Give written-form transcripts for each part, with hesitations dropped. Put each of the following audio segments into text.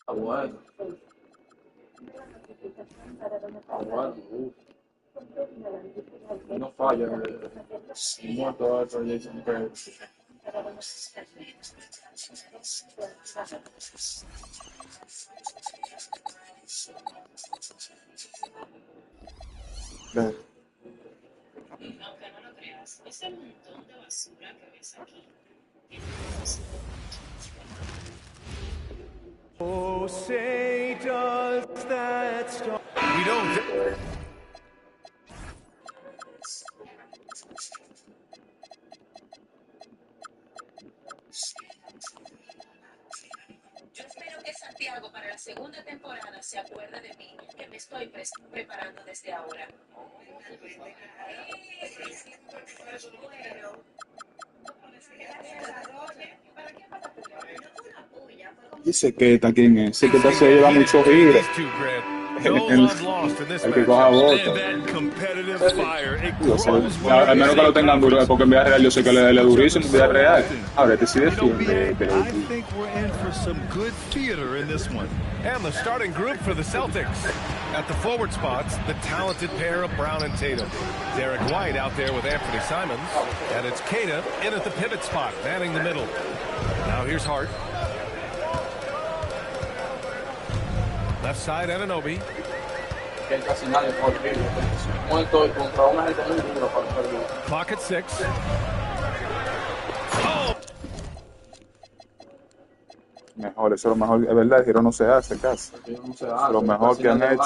Está bueno. Está bueno. No falla. Muerto a Jason Perry. Aunque no lo creas, ese montón de basura que ves aquí. Oh, say does that star... We don't... Yo espero que Santiago para la segunda temporada se acuerde de mí, que me estoy preparando desde ahora. Y Sequeta, ¿quién es? Sequeta se lleva mucho giro. No love lost in this El que coja matchup. voto. That competitive fire, it Digo, grows when al you're menos que lo tengan duro, porque en vida real yo sé que le durísimo en vida real. Ahora, este sí defiende. I think we're in for some good theater in this one. And the starting group for the Celtics. At the forward spots, the talented pair of Brown and Tatum. Derek White out there with Anthony Simons. And it's Queta in at the pivot spot, manning the middle. Now here's Hart. Left side, Anunoby. Casi nadie puede vivir. Muerto contra una gente muy dura para perder. Clock at 6. Oh! Mejor, eso es lo mejor, es verdad, el giro no se hace casi. Lo mejor que han hecho.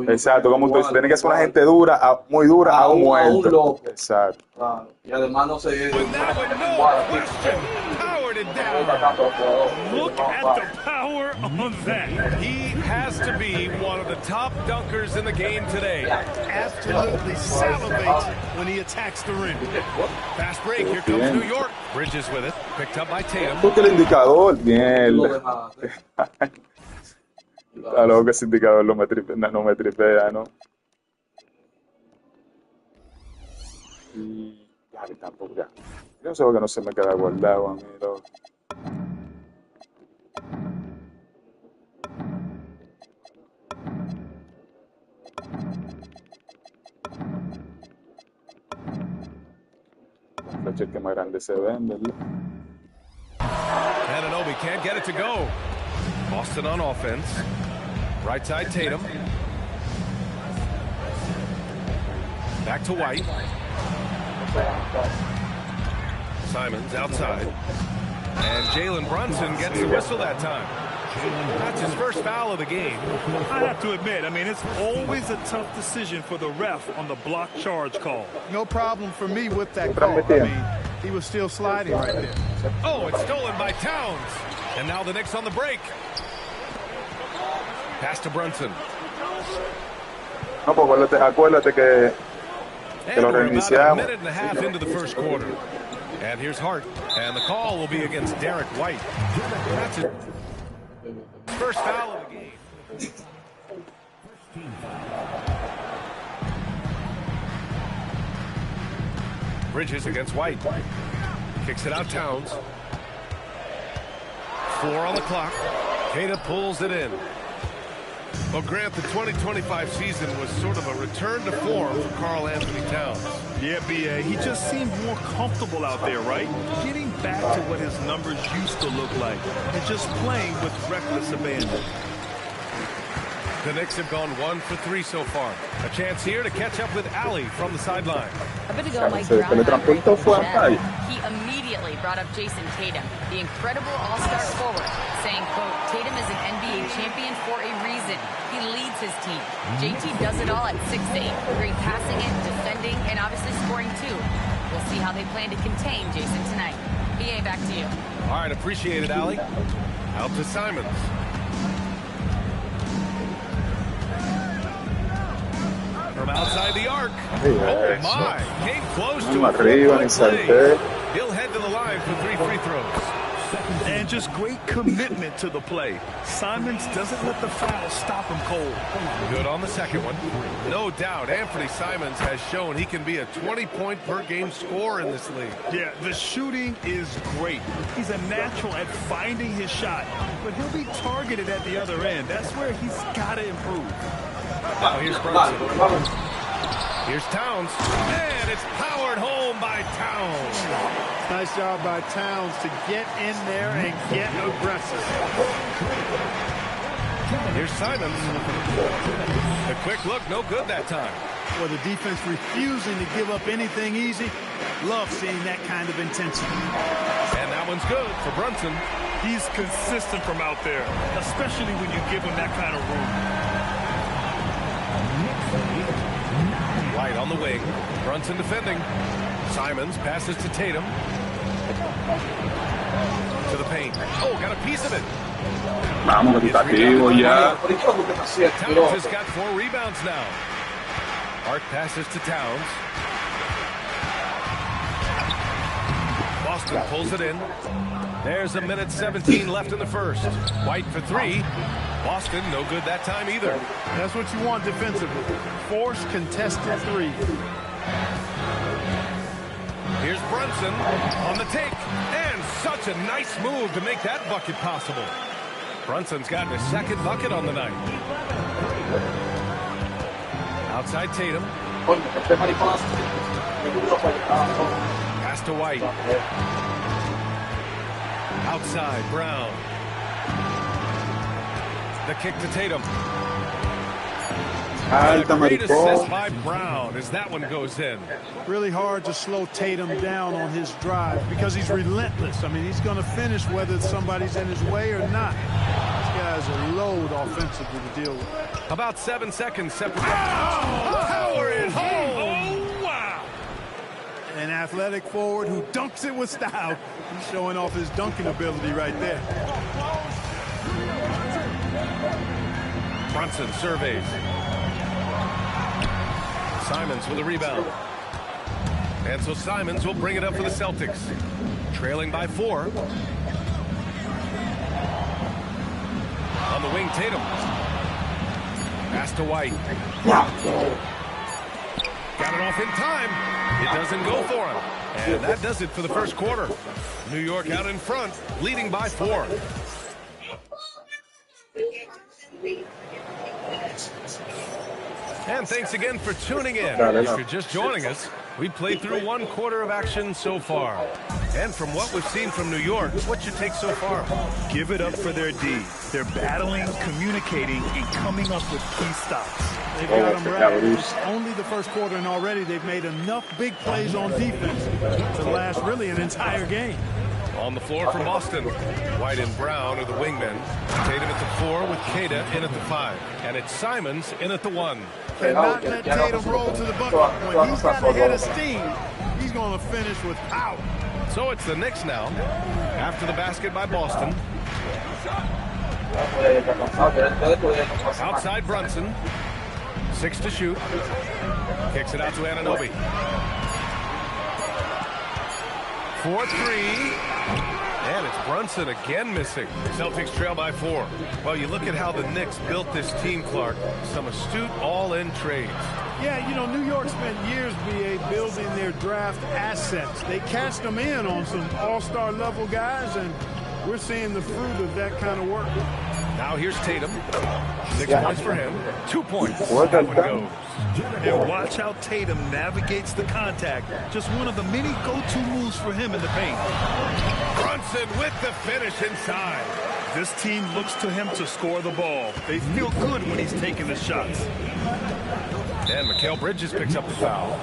Exacto, como tú dices, tiene que ser una gente dura, muy dura, a un muerto. Exacto. Y además no se... Look at the power on that. He has to be one of the top dunkers in the game today. Absolutely salivates when he attacks the rim. Fast break, here comes New York. Bridges with it, picked up by Tatum. Porque el indicador, mierda. A lo que ese indicador no me tripea, ¿no? Y ya, tampoco, ya. Yo no sé por qué no se me queda guardado a mí, loco. Las flechas que más grandes se ven, ¿verdad? Anunoby can't get it to go. Boston on offense. Right side, Tatum. Back to White. Simons outside. And Jalen Brunson gets the whistle that time. That's his first foul of the game. I have to admit, I mean, it's always a tough decision for the ref on the block charge call. No problem for me with that call. I mean, he was still sliding right there. Oh, it's stolen by Towns. And now the Knicks on the break. Pass to Brunson. No, pues acuérdate que lo reiniciamos. A minute and a half into the first quarter. And here's Hart. And the call will be against Derek White. That's it. First foul of the game. Bridges against White. Kicks it out, Towns. 4 on the clock. Queta pulls it in. Well, Grant, the 2025 season was sort of a return to form for Karl Anthony Towns. Yeah, B.A., he just seemed more comfortable out there, right? Getting back to what his numbers used to look like and just playing with reckless abandon. The Knicks have gone 1 for 3 so far. A chance here to catch up with Ali from the sideline. A bit ago, Mike Brown he immediately brought up Jason Tatum, the incredible all-star forward, saying, quote, Tatum is an NBA champion for a reason. He leads his team. JT does it all at 6'8", great passing it, defending, and obviously scoring too. We'll see how they plan to contain Jason tonight. BA, back to you. All right, appreciate it, Ali. Out to Simons. From outside the arc. Oh my, came close to a arriba, ni salté. He'll head to the line for 3 free throws. And And just great commitment to the play. Simons doesn't let the foul stop him cold. Good on the second one. No doubt, Anthony Simons has shown he can be a 20-point-per-game scorer in this league. Yeah, the shooting is great. He's a natural at finding his shot, but he'll be targeted at the other end. That's where he's got to improve. Now here's Brunson. Here's Towns, and it's powered home by Towns. Nice job by Towns to get in there and get aggressive. Here's Simons. The quick look, no good that time. Well, the defense refusing to give up anything easy. Love seeing that kind of intensity. And that one's good for Brunson. He's consistent from out there, especially when you give him that kind of room. White on the wing. Brunson defending. Simons passes to Tatum. To the paint. Oh, got a piece of it. Vamos, equitativo ya. Towns has got 4 rebounds now. Hart passes to Towns. Boston pulls it in. There's 1:17 left in the first. White for 3. Boston, no good that time either. That's what you want defensively. Force contested 3. Here's Brunson on the take. And such a nice move to make that bucket possible. Brunson's gotten his second bucket on the night. Outside Tatum. Pass to White. Outside Brown. The kick to Tatum. A great assist by Brown as that one goes in. Really hard to slow Tatum down on his drive because he's relentless. I mean, he's going to finish whether somebody's in his way or not. This guy's a load offensively to deal with. About 7 seconds separate. Power is home. Oh, wow. An athletic forward who dunks it with style. He's showing off his dunking ability right there. Brunson surveys. Simons with a rebound. And so Simons will bring it up for the Celtics. Trailing by 4. On the wing, Tatum. Pass to White. Got it off in time. It doesn't go for him. And that does it for the first quarter. New York out in front, leading by 4. And thanks again for tuning in. If you're just joining us, we played through 1 quarter of action so far. And from what we've seen from New York, what's your take so far? Give it up for their D. They're battling, communicating, and coming up with key stops. They've got them right. It's only the first quarter, and already they've made enough big plays on defense to last really an entire game. On the floor for Boston. White and Brown are the wingmen. Tatum at the 4 with Queta in at the 5. And it's Simons in at the 1. Cannot let Tatum roll to the bucket. When he's got a head of steam, he's going to finish with power. So it's the Knicks now. After the basket by Boston. Outside Brunson. 6 to shoot. Kicks it out to Anunoby. 4-3. And it's Brunson again missing. Celtics trail by 4. Well, you look at how the Knicks built this team, Clark. Some astute all-in trades. Yeah, you know, New York spent years, B.A., building their draft assets. They cashed them in on some all-star level guys, and we're seeing the fruit of that kind of work. Now here's Tatum. 6 points for him. 2 points. That one goes. And watch how Tatum navigates the contact. Just one of the many go-to moves for him in the paint. Brunson with the finish inside. This team looks to him to score the ball. They feel good when he's taking the shots. And Mikal Bridges picks up the foul.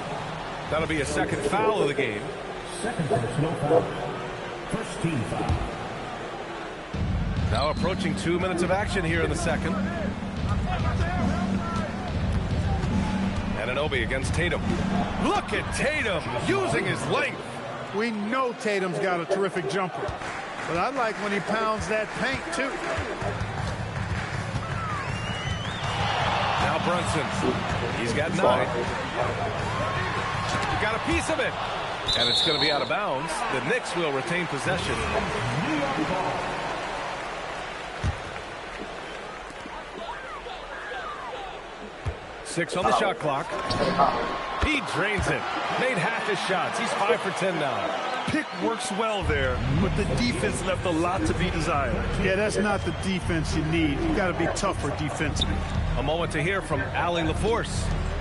That'll be a second foul of the game. Second personal foul. First team foul. Now approaching 2 minutes of action here in the second. Anunoby against Tatum. Look at Tatum using his length. We know Tatum's got a terrific jumper, but I like when he pounds that paint too. Now Brunson. He's got 9. Got a piece of it. And it's going to be out of bounds. The Knicks will retain possession. 6 on the shot clock. He drains it. Made half his shots. He's 5 for 10 now. Pick works well there, but the defense left a lot to be desired. Yeah, that's not the defense you need. You got to be tougher defensively. A moment to hear from Allie LaForce.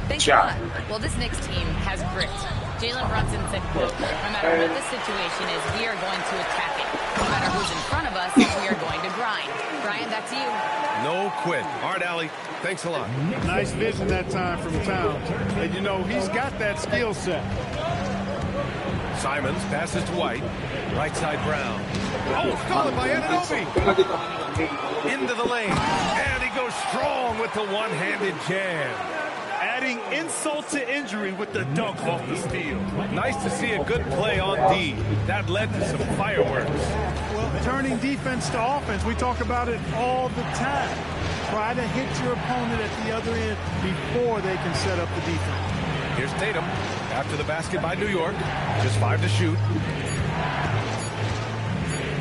Thanks a lot. Well, this Knicks team has grit. Jalen Brunson said, quote, no matter what the situation is, we are going to attack it. No matter who's in front of us, we are going to grind. Brian, back to you. No quit. All right, Allie. Thanks a lot. Nice vision that time from Towns. And, you know, he's got that skill set. Simons passes to White. Right side Brown. Oh, stolen by Anunoby. Into the lane. And he goes strong with the one-handed jam. Adding insult to injury with the dunk off the steal. Nice to see a good play on D. That led to some fireworks. Well, turning defense to offense, we talk about it all the time. Try to hit your opponent at the other end before they can set up the defense. Here's Tatum after the basket by New York. Just 5 to shoot.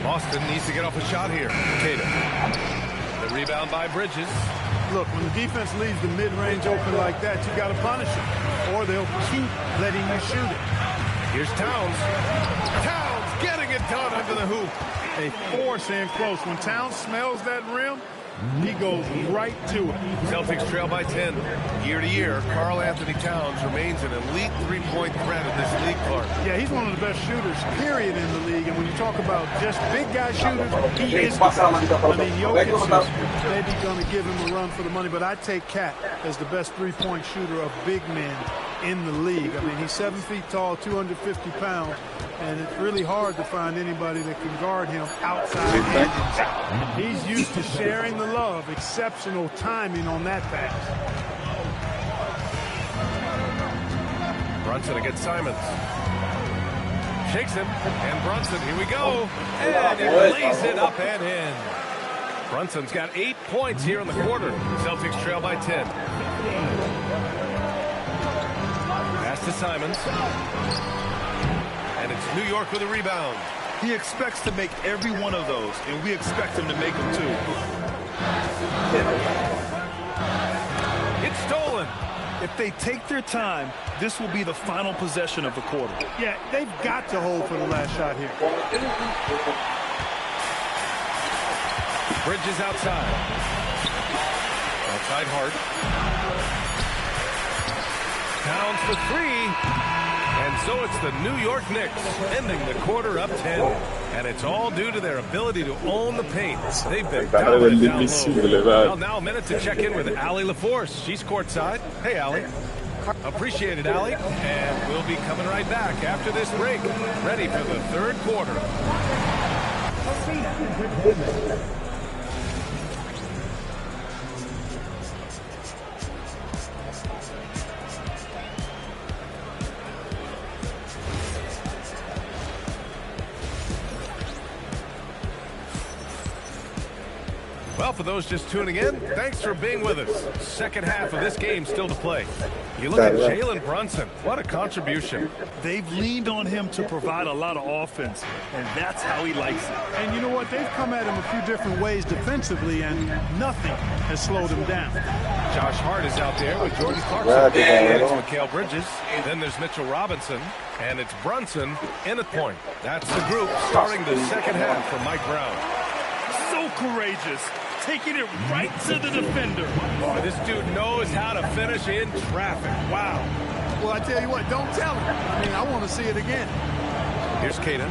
Boston needs to get off a shot here. Tatum. The rebound by Bridges. Look, when the defense leaves the mid-range open like that, you got to punish them, or they'll keep letting you shoot it. Here's Towns. Towns getting it done under the hoop. They force in close. When Towns smells that rim, he goes right to it. Celtics trail by 10. Year to year, Karl Anthony Towns remains an elite three-point threat in this league, Clark. Yeah, he's one of the best shooters, period, in the league. And when you talk about just big guy shooters, he is the best. I mean, Jokic is maybe going to give him a run for the money, but I take Cat as the best three-point shooter of big men in the league. I mean, he's 7 feet tall, 250 pounds, and it's really hard to find anybody that can guard him outside and inside. He's used to sharing the love. Exceptional timing on that pass. Brunson against Simons. Shakes him, and Brunson, here we go. And he lays it up and in. Brunson's got 8 points here in the quarter. Celtics trail by 10. Pass to Simons. And it's New York with a rebound. He expects to make every one of those, and we expect him to make them too. It's stolen. If they take their time, this will be the final possession of the quarter. Yeah, they've got to hold for the last shot here. Bridges outside. Outside Hart. Towns for 3. And so it's the New York Knicks ending the quarter up 10. And it's all due to their ability to own the paint. They've been dominant down low. Well, now a minute to check in with Allie LaForce. She's courtside. Hey, Allie. Appreciate it, Allie. And we'll be coming right back after this break. Ready for the third quarter. Well, for those just tuning in, thanks for being with us. Second half of this game still to play. You look at Jalen Brunson. What a contribution. They've leaned on him to provide a lot of offense, and that's how he likes it. And you know what? They've come at him a few different ways defensively, and nothing has slowed him down. Josh Hart is out there with Jordan Clarkson. And it's Mikal Bridges. Then there's Mitchell Robinson. And it's Brunson in at point. That's the group starting the second half for Mike Brown. So courageous. Taking it right to the defender. Boy, this dude knows how to finish in traffic. Wow. Well, I tell you what, don't tell him. I mean, I want to see it again. Here's Caden.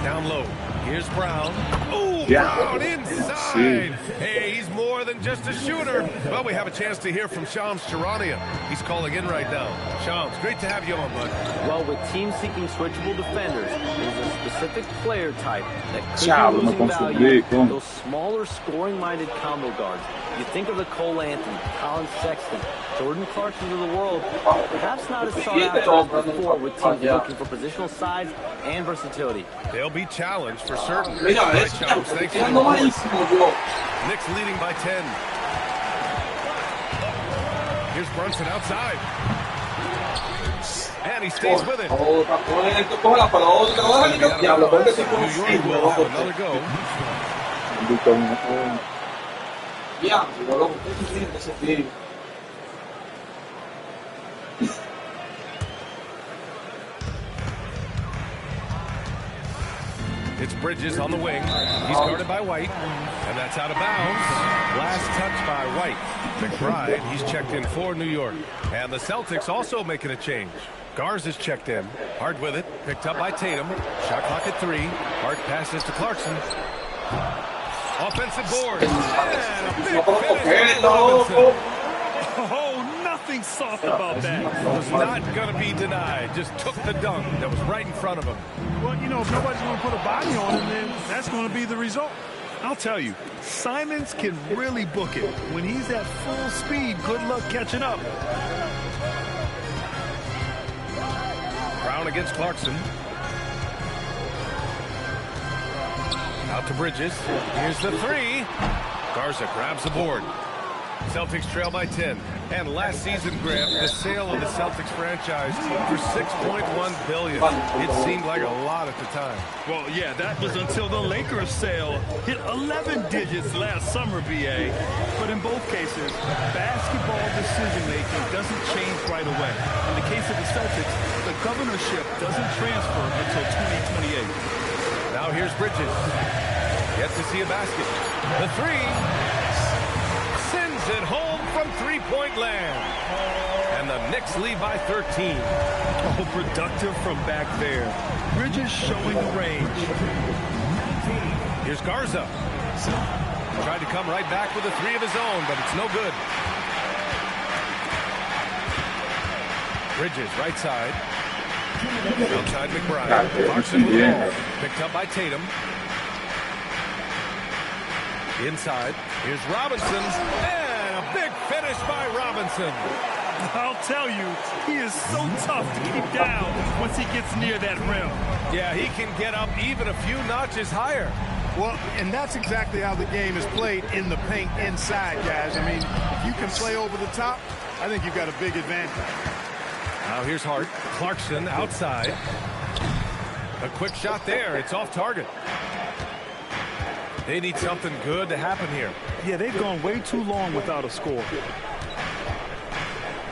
Down low. Here's Brown. Oh, Brown inside. Hey, he's more than just a shooter. Well, we have a chance to hear from Shams Charania. He's calling in right now. Shams, great to have you on, bud. Well, with teams seeking switchable defenders, there's a specific player type that could be losing value. Those smaller, scoring-minded combo guards. You think of the Cole Anthony, Colin Sexton, Jordan Clarkson of the world, perhaps not as sought after as before with teams looking for positional size and versatility. They'll be challenged for certain. Right, Shams, thanks for the report. Knicks leading by 10. Here's Brunson outside. And he stays with it. New York will have another go. It's Bridges on the wing. He's guarded by White, and that's out of bounds. Last touch by White. McBride, he's checked in for New York. And the Celtics also making a change. Garza's checked in. Hart with it. Picked up by Tatum. Shot clock at 3. Hart passes to Clarkson. Offensive board. And a big finish by Robinson. Oh, nothing soft about that. Was not going to be denied. Just took the dunk that was right in front of him. Well, you know, if nobody's going to put a body on him, then that's going to be the result. I'll tell you, Simons can really book it. When he's at full speed, good luck catching up. Brown against Clarkson. Out to Bridges. Here's the 3. Garza grabs the board. Celtics trail by 10. And last season, Graham, the sale of the Celtics franchise for $6.1 billion. It seemed like a lot at the time. Well, yeah, that was until the Lakers sale hit 11 digits last summer, BA. But in both cases, basketball decision-making doesn't change right away. In the case of the Celtics, the governorship doesn't transfer until 2028. Now here's Bridges. Gets to see a basket. The 3. Sends it home from three-point land. And the Knicks lead by 13. Oh, productive from back there. Bridges showing the range. Here's Garza. Tried to come right back with a 3 of his own, but it's no good. Bridges, right side. Outside McBride. Clarkson with the ball. Picked up by Tatum. Inside. Here's Robinson. And a big finish by Robinson. I'll tell you, he is so tough to keep down once he gets near that rim. Yeah, he can get up even a few notches higher. Well, and that's exactly how the game is played in the paint inside, guys. I mean, if you can play over the top, I think you've got a big advantage. Now here's Hart. Clarkson outside. A quick shot there. It's off target. They need something good to happen here. Yeah, they've gone way too long without a score.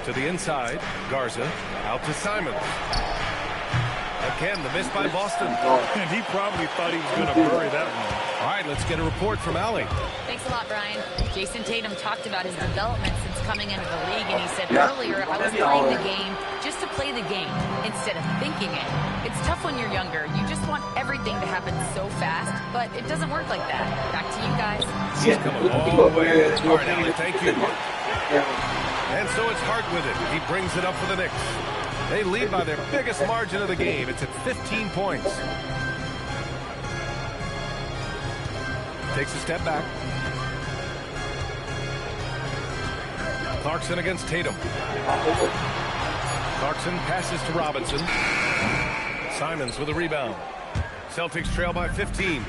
To the inside. Garza. Out to Simons. Again, the miss by Boston. And he probably thought he was going to bury that one. All right, let's get a report from Allie. Thanks a lot, Brian. Jason Tatum talked about his development since coming into the league, and he said earlier, I was playing the game just to play the game instead of thinking it. It's tough when you're younger. You just want everything to happen so fast, but it doesn't work like that. Back to you guys. He's coming all the way. All right, Allie, thank you. And so it's Hart with it. He brings it up for the Knicks. They lead by their biggest margin of the game. It's at 15 points. Takes a step back. Clarkson against Tatum. Clarkson passes to Robinson. Simons with a rebound. Celtics trail by 15.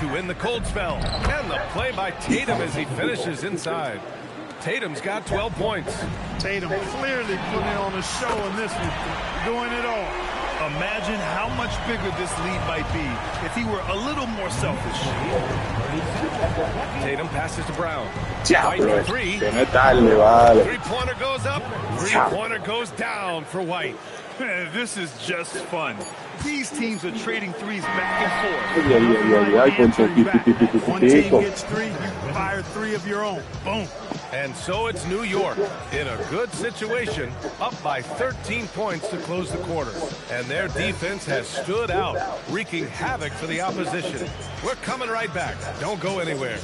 To win the cold spell. And the play by Tatum as he finishes inside. Tatum's got 12 points. Tatum clearly putting on a show in this one, doing it all. Imagine how much bigger this lead might be if he were a little more selfish. Tatum passes to Brown. White for 3. Three-pointer goes up. Three-pointer goes down for White. This is just fun. These teams are trading threes back and forth. One team gets 3, you fire 3 of your own. Boom. And so it's New York in a good situation, up by 13 points to close the quarter. And their defense has stood out, wreaking havoc for the opposition. We're coming right back. Don't go anywhere.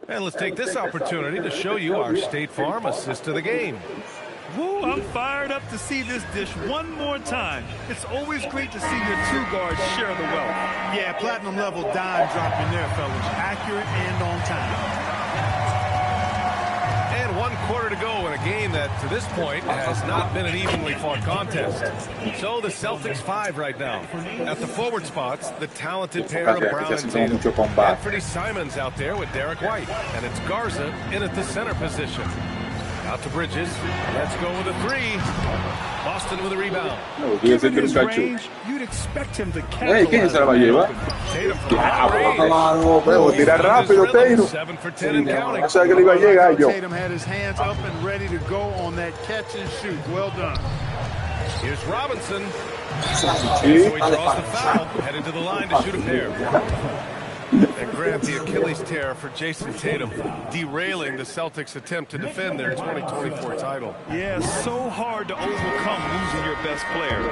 And let's take this opportunity to show you our State Farm assist to the game. Woo, I'm fired up to see this dish one more time. It's always great to see your 2 guards share the wealth. Yeah, platinum level dime dropping there, fellas. Accurate and on time. And 1 quarter to go in a game that, to this point, has not been an evenly fought contest. So the Celtics 5 right now. At the forward spots, the talented pair of Brown and Tatum. Anthony Simons out there with Derek White. And it's Garza in at the center position. Out to Bridges. Let's go with a three. Boston with a rebound. Given his range, you'd expect him to ¿Quién se la va a llevar? Tira rápido, Tatum. 7 for 10 and counting. O sea que le iba a llegar yo. Tatum had his hands up and ready to go on that catch and shoot. Well done. Here's Robinson. So he draws the foul, headed to the line to shoot a pair. And grab the Achilles tear for Jason Tatum, derailing the Celtics' attempt to defend their 2024 title. Yeah, so hard to overcome losing your best player.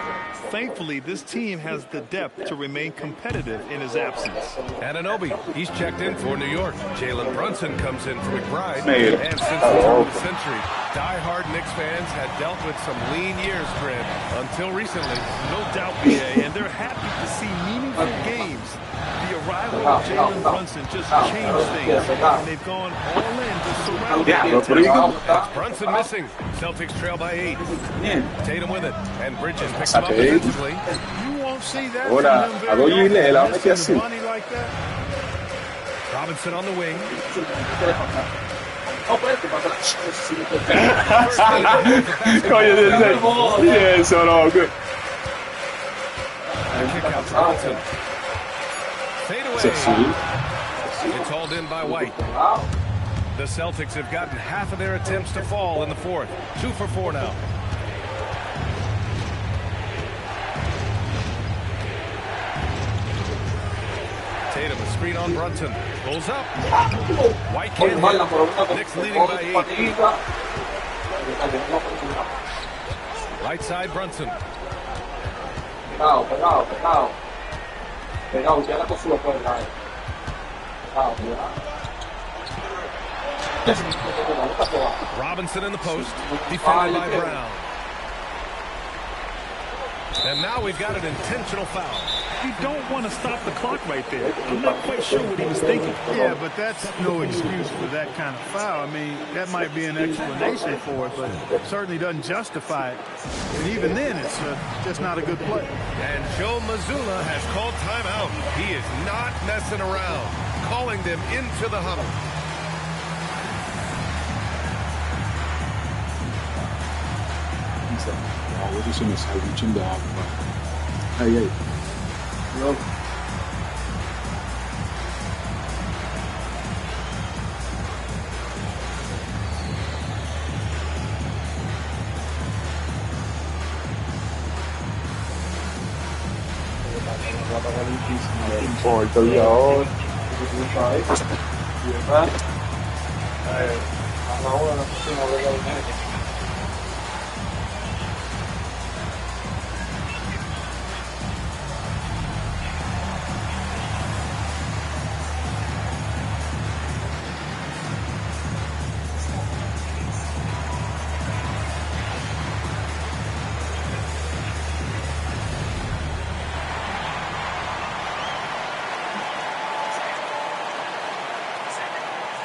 Thankfully, this team has the depth to remain competitive in his absence. Anunoby, he's checked in for New York. Jalen Brunson comes in for McBride. And since the turn of the century, die-hard Knicks fans had dealt with some lean years, Grant, until recently. No doubt, BA, and they're happy to see meaningful games. The arrival of Jalen Brunson just changed things, and they've gone all in to surround him. That's Brunson missing. Celtics trail by 8. Tatum with it, and Bridges picks him up defensively. You won't see that Ahora, from a them Doyle very le la often. mete así. Money like that. Robinson on the wing. Coño, y eso, loco. Kick out to Robinson. Fade away. It's hauled in by White. The Celtics have gotten half of their attempts to fall in the fourth. 2 for 4 now. Tatum, a screen on Brunson. Pulls up. White can't hit. Knicks leading by 8. Right side, Brunson. Robinson in the post, defended by Brown. And now we've got an intentional foul. You don't want to stop the clock right there. I'm not quite sure what he was thinking. Yeah, but that's no excuse for that kind of foul. I mean, that might be an explanation for it, but it certainly doesn't justify it. And even then, it's just not a good play. And Joe Mazzulla has called timeout. He is not messing around, calling them into the huddle. Ahora se me sale un chingo de agua. Ay, ay. No importa, y ahora.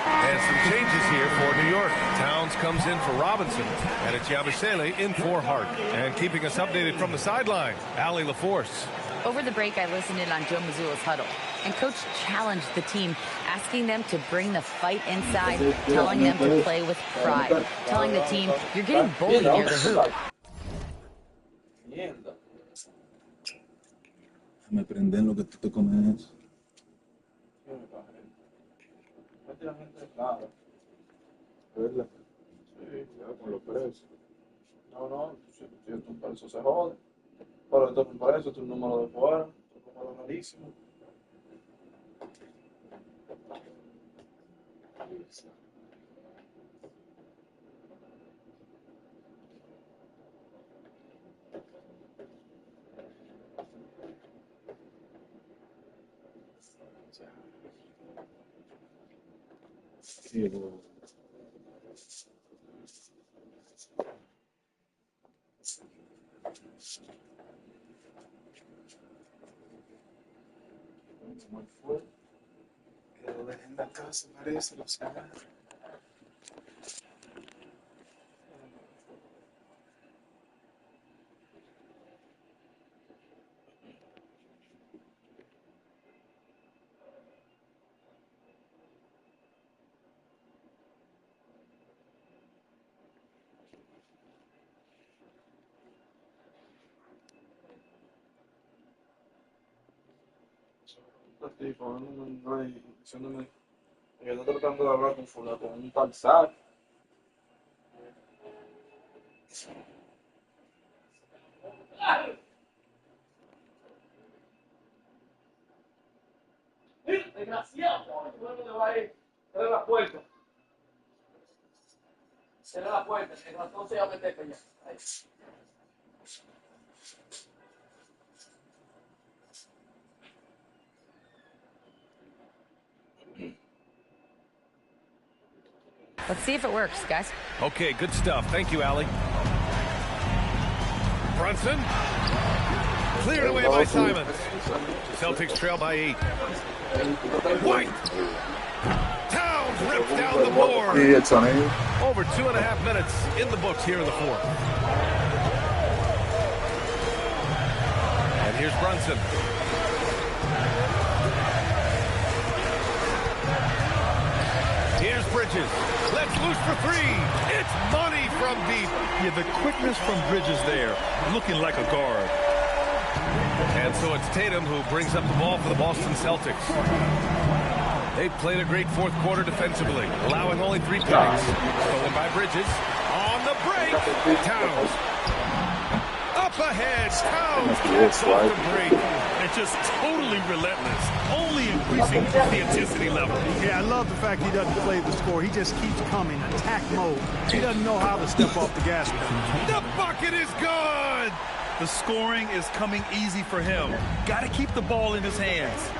And some changes here for New York. Towns comes in for Robinson, and it's Yabusele in for Hart. And keeping us updated from the sideline, Allie LaForce. Over the break, I listened in on Joe Mazzulla's huddle, and Coach challenged the team, asking them to bring the fight inside, telling them to play with pride, telling the team, you're getting bullied near the hoop. Me prenden lo que tú te comes. ¿Verdad? Sí, ya con los precios. No, si un precio se jode. Pero esto es un precio, esto es un número de fuera, esto es un número rarísimo. Quiero... ¿Cómo fue? Que lo dejé en la casa, parece, lo sacaron. tipo, no hay diciéndome, yo estoy tratando de hablar con fulano, con un tal Zack. Desgraciado, ¿dónde le va a ir? Cierra la puerta. Cierra la puerta, el ratón se va a meter para allá. Ahí. Let's see if it works, guys. Okay, good stuff. Thank you, Allie. Brunson. Cleared away by Simons. Celtics trail by 8. White. Towns ripped down the board. Over 2.5 minutes in the books here in the fourth. And here's Brunson. Here's Bridges. Let's loose for 3. It's money from deep. Yeah, the quickness from Bridges there, looking like a guard. And so it's Tatum who brings up the ball for the Boston Celtics. They played a great fourth quarter defensively, allowing only 3 points. Stolen by Bridges. On the break, Towns. Up ahead, Towns gets off the break. And just totally relentless, only increasing the intensity level. Yeah, I love the fact he doesn't play the score. He just keeps coming, attack mode. He doesn't know how to step off the gas pedal. The bucket is good! The scoring is coming easy for him. Got to keep the ball in his hands.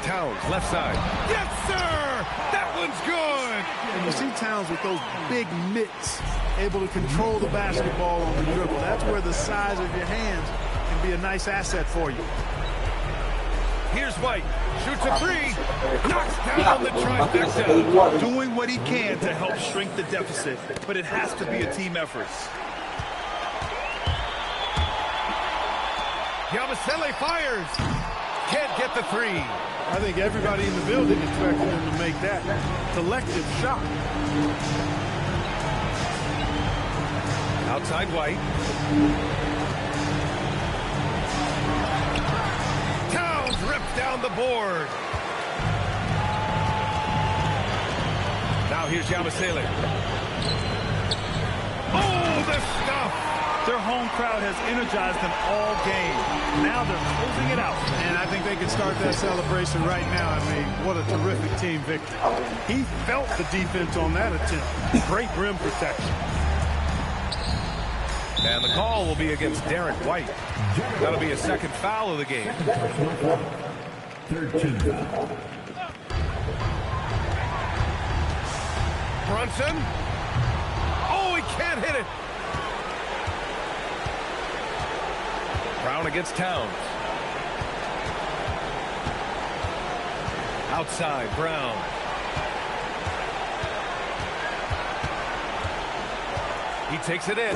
Towns, left side. Yes, sir! That one's good! And you see Towns with those big mitts, able to control the basketball on the dribble. That's where the size of your hands can be a nice asset for you. Here's White. Shoots a 3. Knocks down the trifecta. Doing what he can to help shrink the deficit, but it has to be a team effort. Yabusele fires. Can't get the 3. I think everybody in the building expected him to make that collective shot. Outside White. Towns ripped down the board. Now here's Yabusele. Oh, the stuff! Their home crowd has energized them all game. Now they're closing it out. And I think they can start that celebration right now. I mean, what a terrific team victory. He felt the defense on that attempt. Great rim protection. And the call will be against Derek White. That'll be a second foul of the game. 13 foul. Brunson. Oh, he can't hit it. Brown against Towns. Outside, Brown. He takes it in.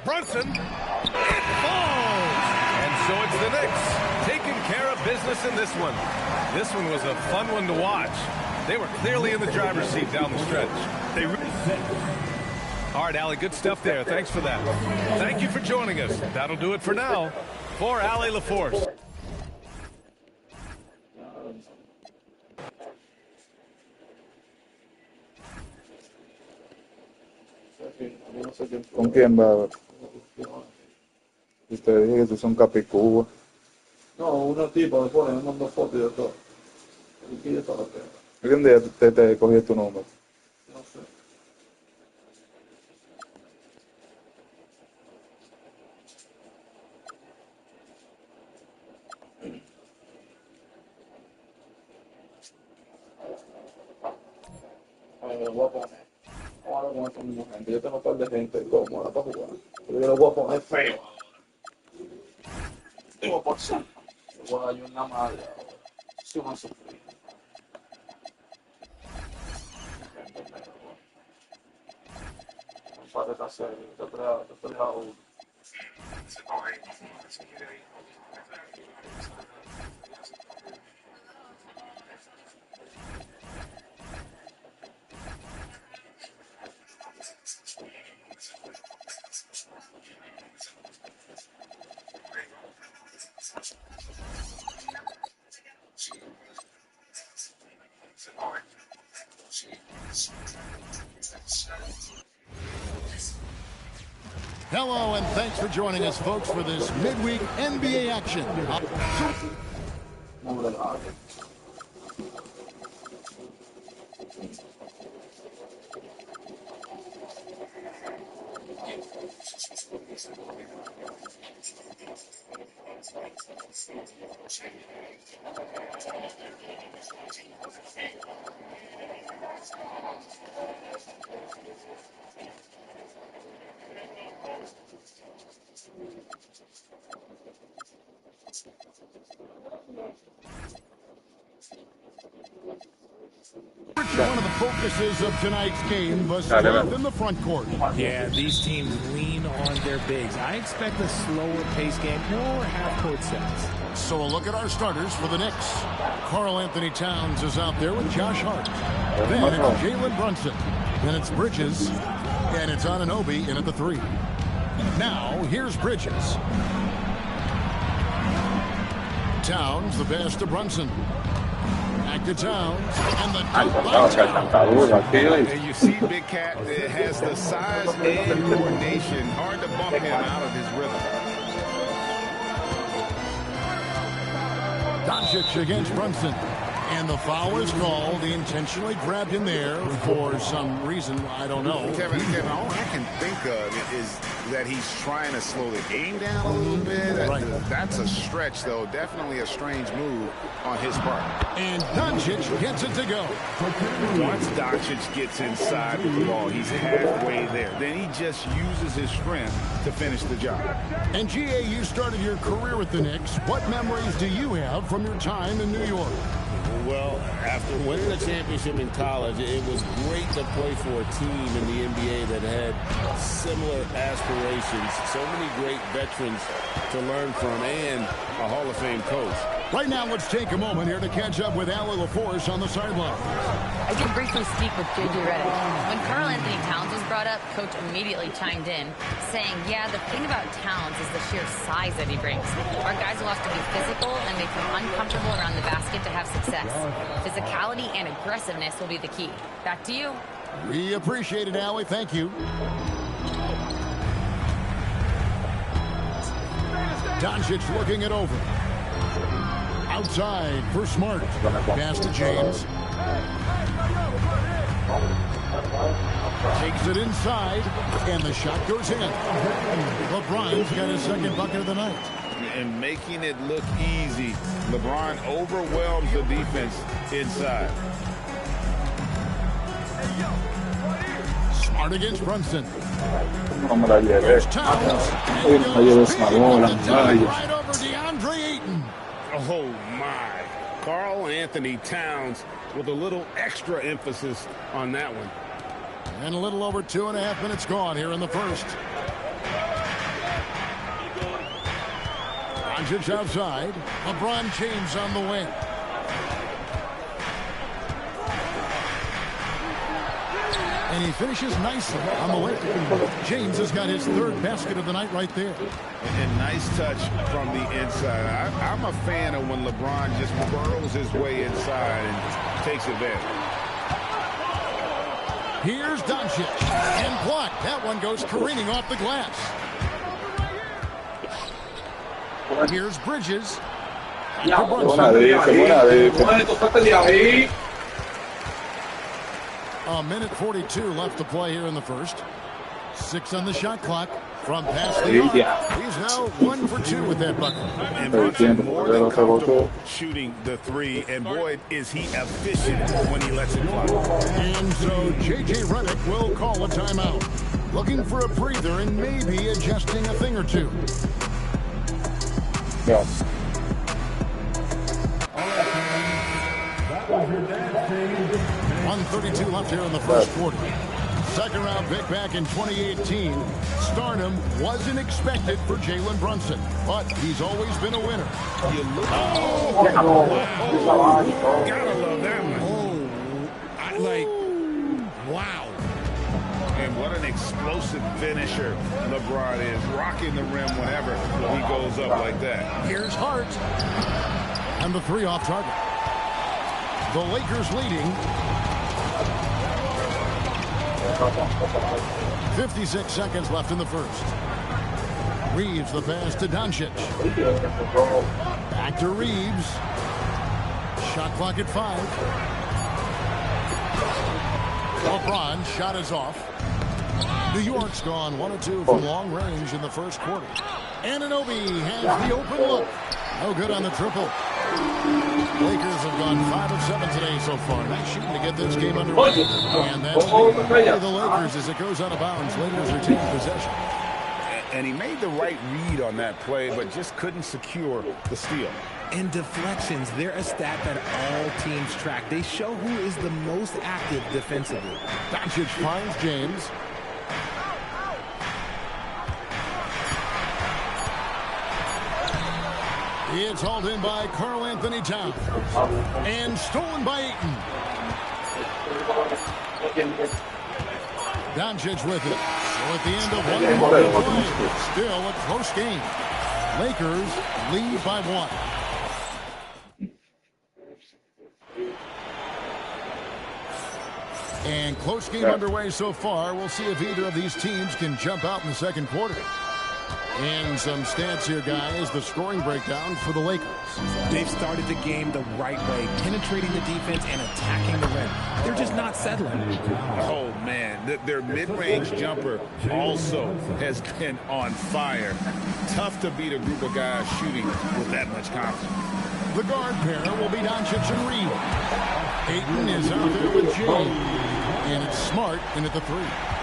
Brunson. It falls. And so it's the Knicks taking care of business in this one. This one was a fun one to watch. They were clearly in the driver's seat down the stretch. All right, Allie, good stuff there. Thanks for that. Thank you for joining us. That'll do it for now. For Allie LaForce. ¿Con quién va? Usted dije que tú son capicúa. No, una tipa después me mandó fotos y de todo. Y pide todo lo que... ¿Algún día te cogí tu número? No sé. A ver, me lo voy a poner. Ahora con esta misma gente. Yo tengo un par de gente cómoda para jugar. Pero yo lo voy a poner feo. Tengo por sí. Voy a dar yo una madre ahora. Si van a sufrir. Para estar serio. Te trae a uno. Hello, and thanks for joining us, folks, for this midweek NBA action. One of the focuses of tonight's game was length in the front court. Yeah, these teams lean on their bigs. I expect a slower pace game, more half-court sets. So a look at our starters for the Knicks. Karl Anthony Towns is out there with Josh Hart. Then it's Jalen Brunson. Then it's Bridges. And it's Anunoby in at the 3. Now, here's Bridges. Towns, the pass to Brunson. Back to Towns. And the and you see Big Cat has the size and coordination. Hard to bump him out of his rhythm. Doncic against Brunson. And the foul is called. He intentionally grabbed him there for some reason. I don't know. Kevin, all I can think of is that he's trying to slow the game down a little bit. That's a stretch, though. Definitely a strange move on his part. And Doncic gets it to go. Once Doncic gets inside with the ball, he's halfway there. Then he just uses his strength to finish the job. And G.A., you started your career with the Knicks. What memories do you have from your time in New York? Well, after winning a championship in college, it was great to play for a team in the NBA that had similar aspirations. So many great veterans to learn from and a Hall of Fame coach. Right now, let's take a moment here to catch up with Allie LaForce on the sideline. I did briefly speak with J.J. Redick. When Karl Anthony Towns was brought up, Coach immediately chimed in, saying, yeah, the thing about Towns is the sheer size that he brings. Our guys will have to be physical and make them uncomfortable around the basket to have success. Physicality and aggressiveness will be the key. Back to you. We appreciate it, Allie. Thank you. Doncic looking it over. Outside for Smart. Pass to James. Takes it inside, and the shot goes in. LeBron's got his second bucket of the night. And making it look easy, LeBron overwhelms the defense inside. Smart against Brunson. There's Towns. Right over DeAndre Ayton. Oh, my. Karl Anthony Towns with a little extra emphasis on that one. And a little over 2.5 minutes gone here in the first. Doncic outside. LeBron James on the wing. And he finishes nicely on the way. James has got his third basket of the night right there. And nice touch from the inside. I'm a fan of when LeBron just burrows his way inside and takes advantage. Here's Doncic. And blocked. That one goes careening off the glass. Here's Bridges. A minute 42 left to play here in the first. 6 on the shot clock. From past the arc. He's now 1 for 2 with that bucket. And Brunson more than comfortable shooting the 3. And boy, is he efficient when he lets it fly. And so J.J. Redick will call a timeout. Looking for a breather and maybe adjusting a thing or two. Yes. 1:32 left here in the first quarter. Second round pick back in 2018. Stardom wasn't expected for Jalen Brunson, but he's always been a winner. Gotta love that one. Wow. And what an explosive finisher LeBron is. Rocking the rim whenever he goes up like that. Here's Hart. And the 3 off target. The Lakers leading. .56 seconds left in the first. Reeves the pass to Doncic. Back to Reeves. Shot clock at 5. LeBron shot is off. New York's gone 1 of 2 from long range in the first quarter. Anunoby has the open look. No good on the triple. Lakers have gone 5 of 7 today so far. Nice shooting to get this game underway. And that's the Lakers as it goes out of bounds. Lakers retain possession. And he made the right read on that play, but just couldn't secure the steal. And deflections, they're a stat that all teams track. They show who is the most active defensively. Doncic finds James. It's hauled in by Karl Anthony Towns. And stolen by Ayton. Doncic with it. So at the end of 1 minute play, still a close game. Lakers lead by 1. And close game underway so far. We'll see if either of these teams can jump out in the second quarter. And some stats here, guys. The scoring breakdown for the Lakers. They've started the game the right way, penetrating the defense and attacking the rim. They're just not settling. Oh, man. Their mid-range jumper also has been on fire. Tough to beat a group of guys shooting with that much confidence. The guard pair will be Doncic and Reeves. Ayton is out there with James. And it's Smart in at the 3.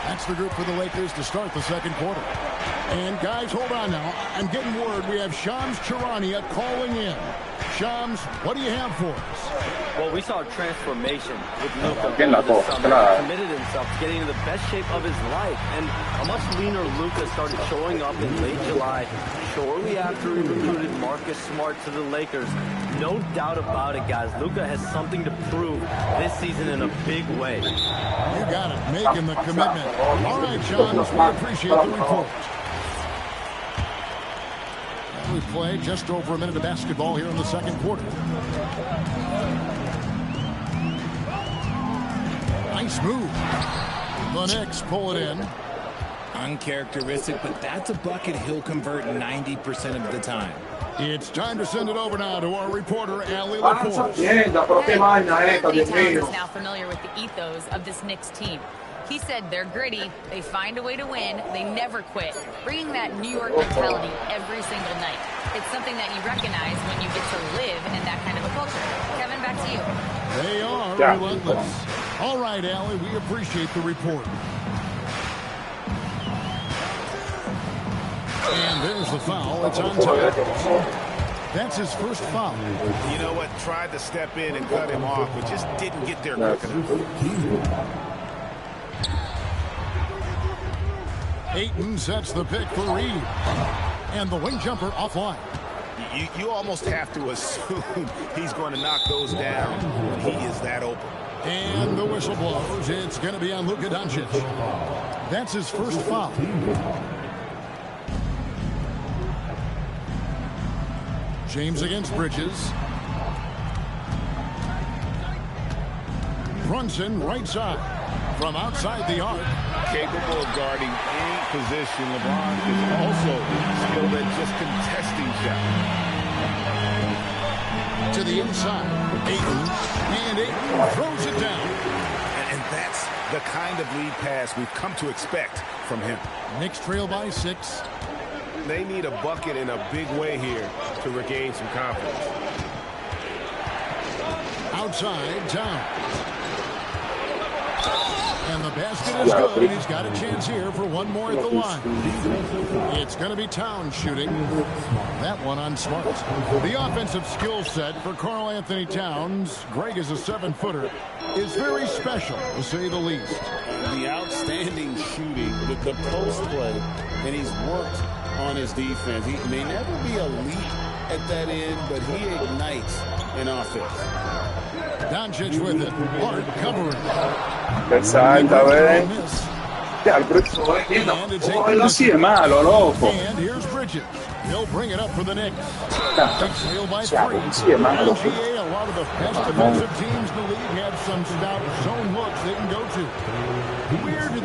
That's the group for the Lakers to start the second quarter. And guys, hold on now. I'm getting word we have Shams Charania calling in. Shams, what do you have for us? Well, we saw a transformation with Luka over the summer. He committed himself to getting into the best shape of his life. And a much leaner Luka started showing up in late July, shortly after he recruited Marcus Smart to the Lakers. No doubt about it, guys. Luka has something to prove this season in a big way. You got it, making the commitment. All right, Shams, we appreciate the report. We play just over a minute of basketball here in the second quarter. Nice move. The Knicks pull it in. Uncharacteristic, but that's a bucket he'll convert 90% of the time. It's time to send it over now to our reporter, Allie LaForce. Anthony Towns is now familiar with the ethos of this Knicks team. He said they're gritty, they find a way to win, they never quit, bringing that New York mentality every single night. It's something that you recognize when you get to live in that kind of a culture. Kevin, back to you. They are relentless. All right, Allie, we appreciate the report. And there's the foul. It's on Towns. That's his first foul. You know what? Tried to step in and cut him off, but just didn't get there quick enough. Ayton sets the pick for Reed. And the wing jumper offline. You almost have to assume he's going to knock those down when he is that open. And the whistle blows. It's going to be on Luka Doncic. That's his first foul. James against Bridges. Brunson right side. From outside the arc. Capable of guarding any position. LeBron is also skilled at just contesting shots. To the inside. Ayton. And Ayton throws it down. And that's the kind of lead pass we've come to expect from him. Knicks trail by 6. They need a bucket in a big way here to regain some confidence. Outside, Towns. And the basket is good. He's got a chance here for one more at the line. It's going to be Towns shooting. That one on Smart. The offensive skill set for Karl Anthony Towns, Greg is a 7-footer, is very special, to say the least. The outstanding shooting with the post play, and he's worked on his defense. He may never be elite at that end, but he ignites an offense. Doncic with it. Hart covering. Salta, vedi? Così è malo, loco. And here's Bridges. He'll bring it up for the Knicks. Trail by 3. Così è malo. LGA, a lot of the best defensive teams in the league have some stout zone looks they can go to. Where do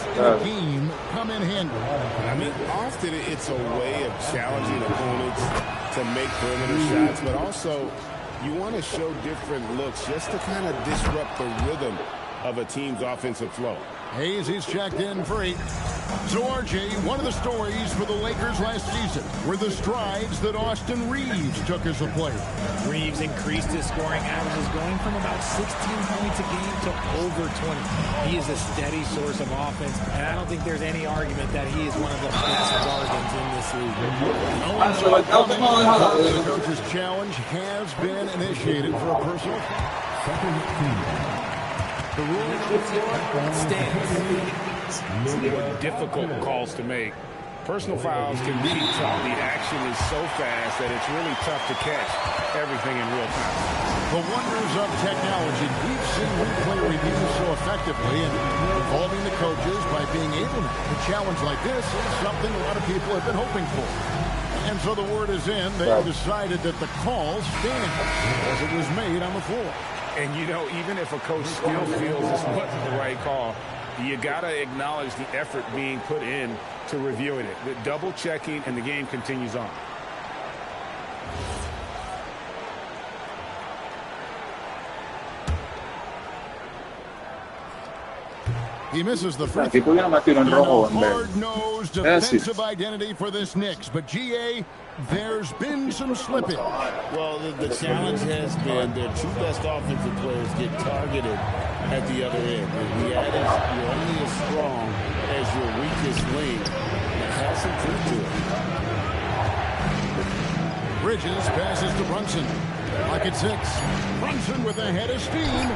turnovers in a game come in handy. I mean, often it's a way of challenging opponents to make perimeter shots, but also you want to show different looks just to kind of disrupt the rhythm of a team's offensive flow. Hayes, he's checked in for 8. So, RJ, one of the stories for the Lakers last season were the strides that Austin Reeves took as a player. Reeves increased his scoring averages, going from about 16 points a game to over 20. He is a steady source of offense, and I don't think there's any argument that he is one of the best guardians in this league. The coach's challenge has been initiated for a personal. The rule stands. More difficult calls to make. Personal fouls can be tough. The action is so fast that it's really tough to catch everything in real time. The wonders of technology. We've seen replay reviews so effectively, and involving the coaches by being able to challenge like this is something a lot of people have been hoping for. And so the word is in. They decided that the call stands as it was made on the floor. And, you know, even if a coach still feels this wasn't the right call, you got to acknowledge the effort being put in to reviewing it. The double checking, and the game continues on. He misses the free throw. Hard-nosed defensive identity for this Knicks. But, GA, there's been some slipping. Well, the challenge has been their two best offensive players get targeted at the other end. The adage, you're only as strong as your weakest link. That has some truth to it. Bridges passes to Brunson. Lock at 6. Brunson with a head of steam.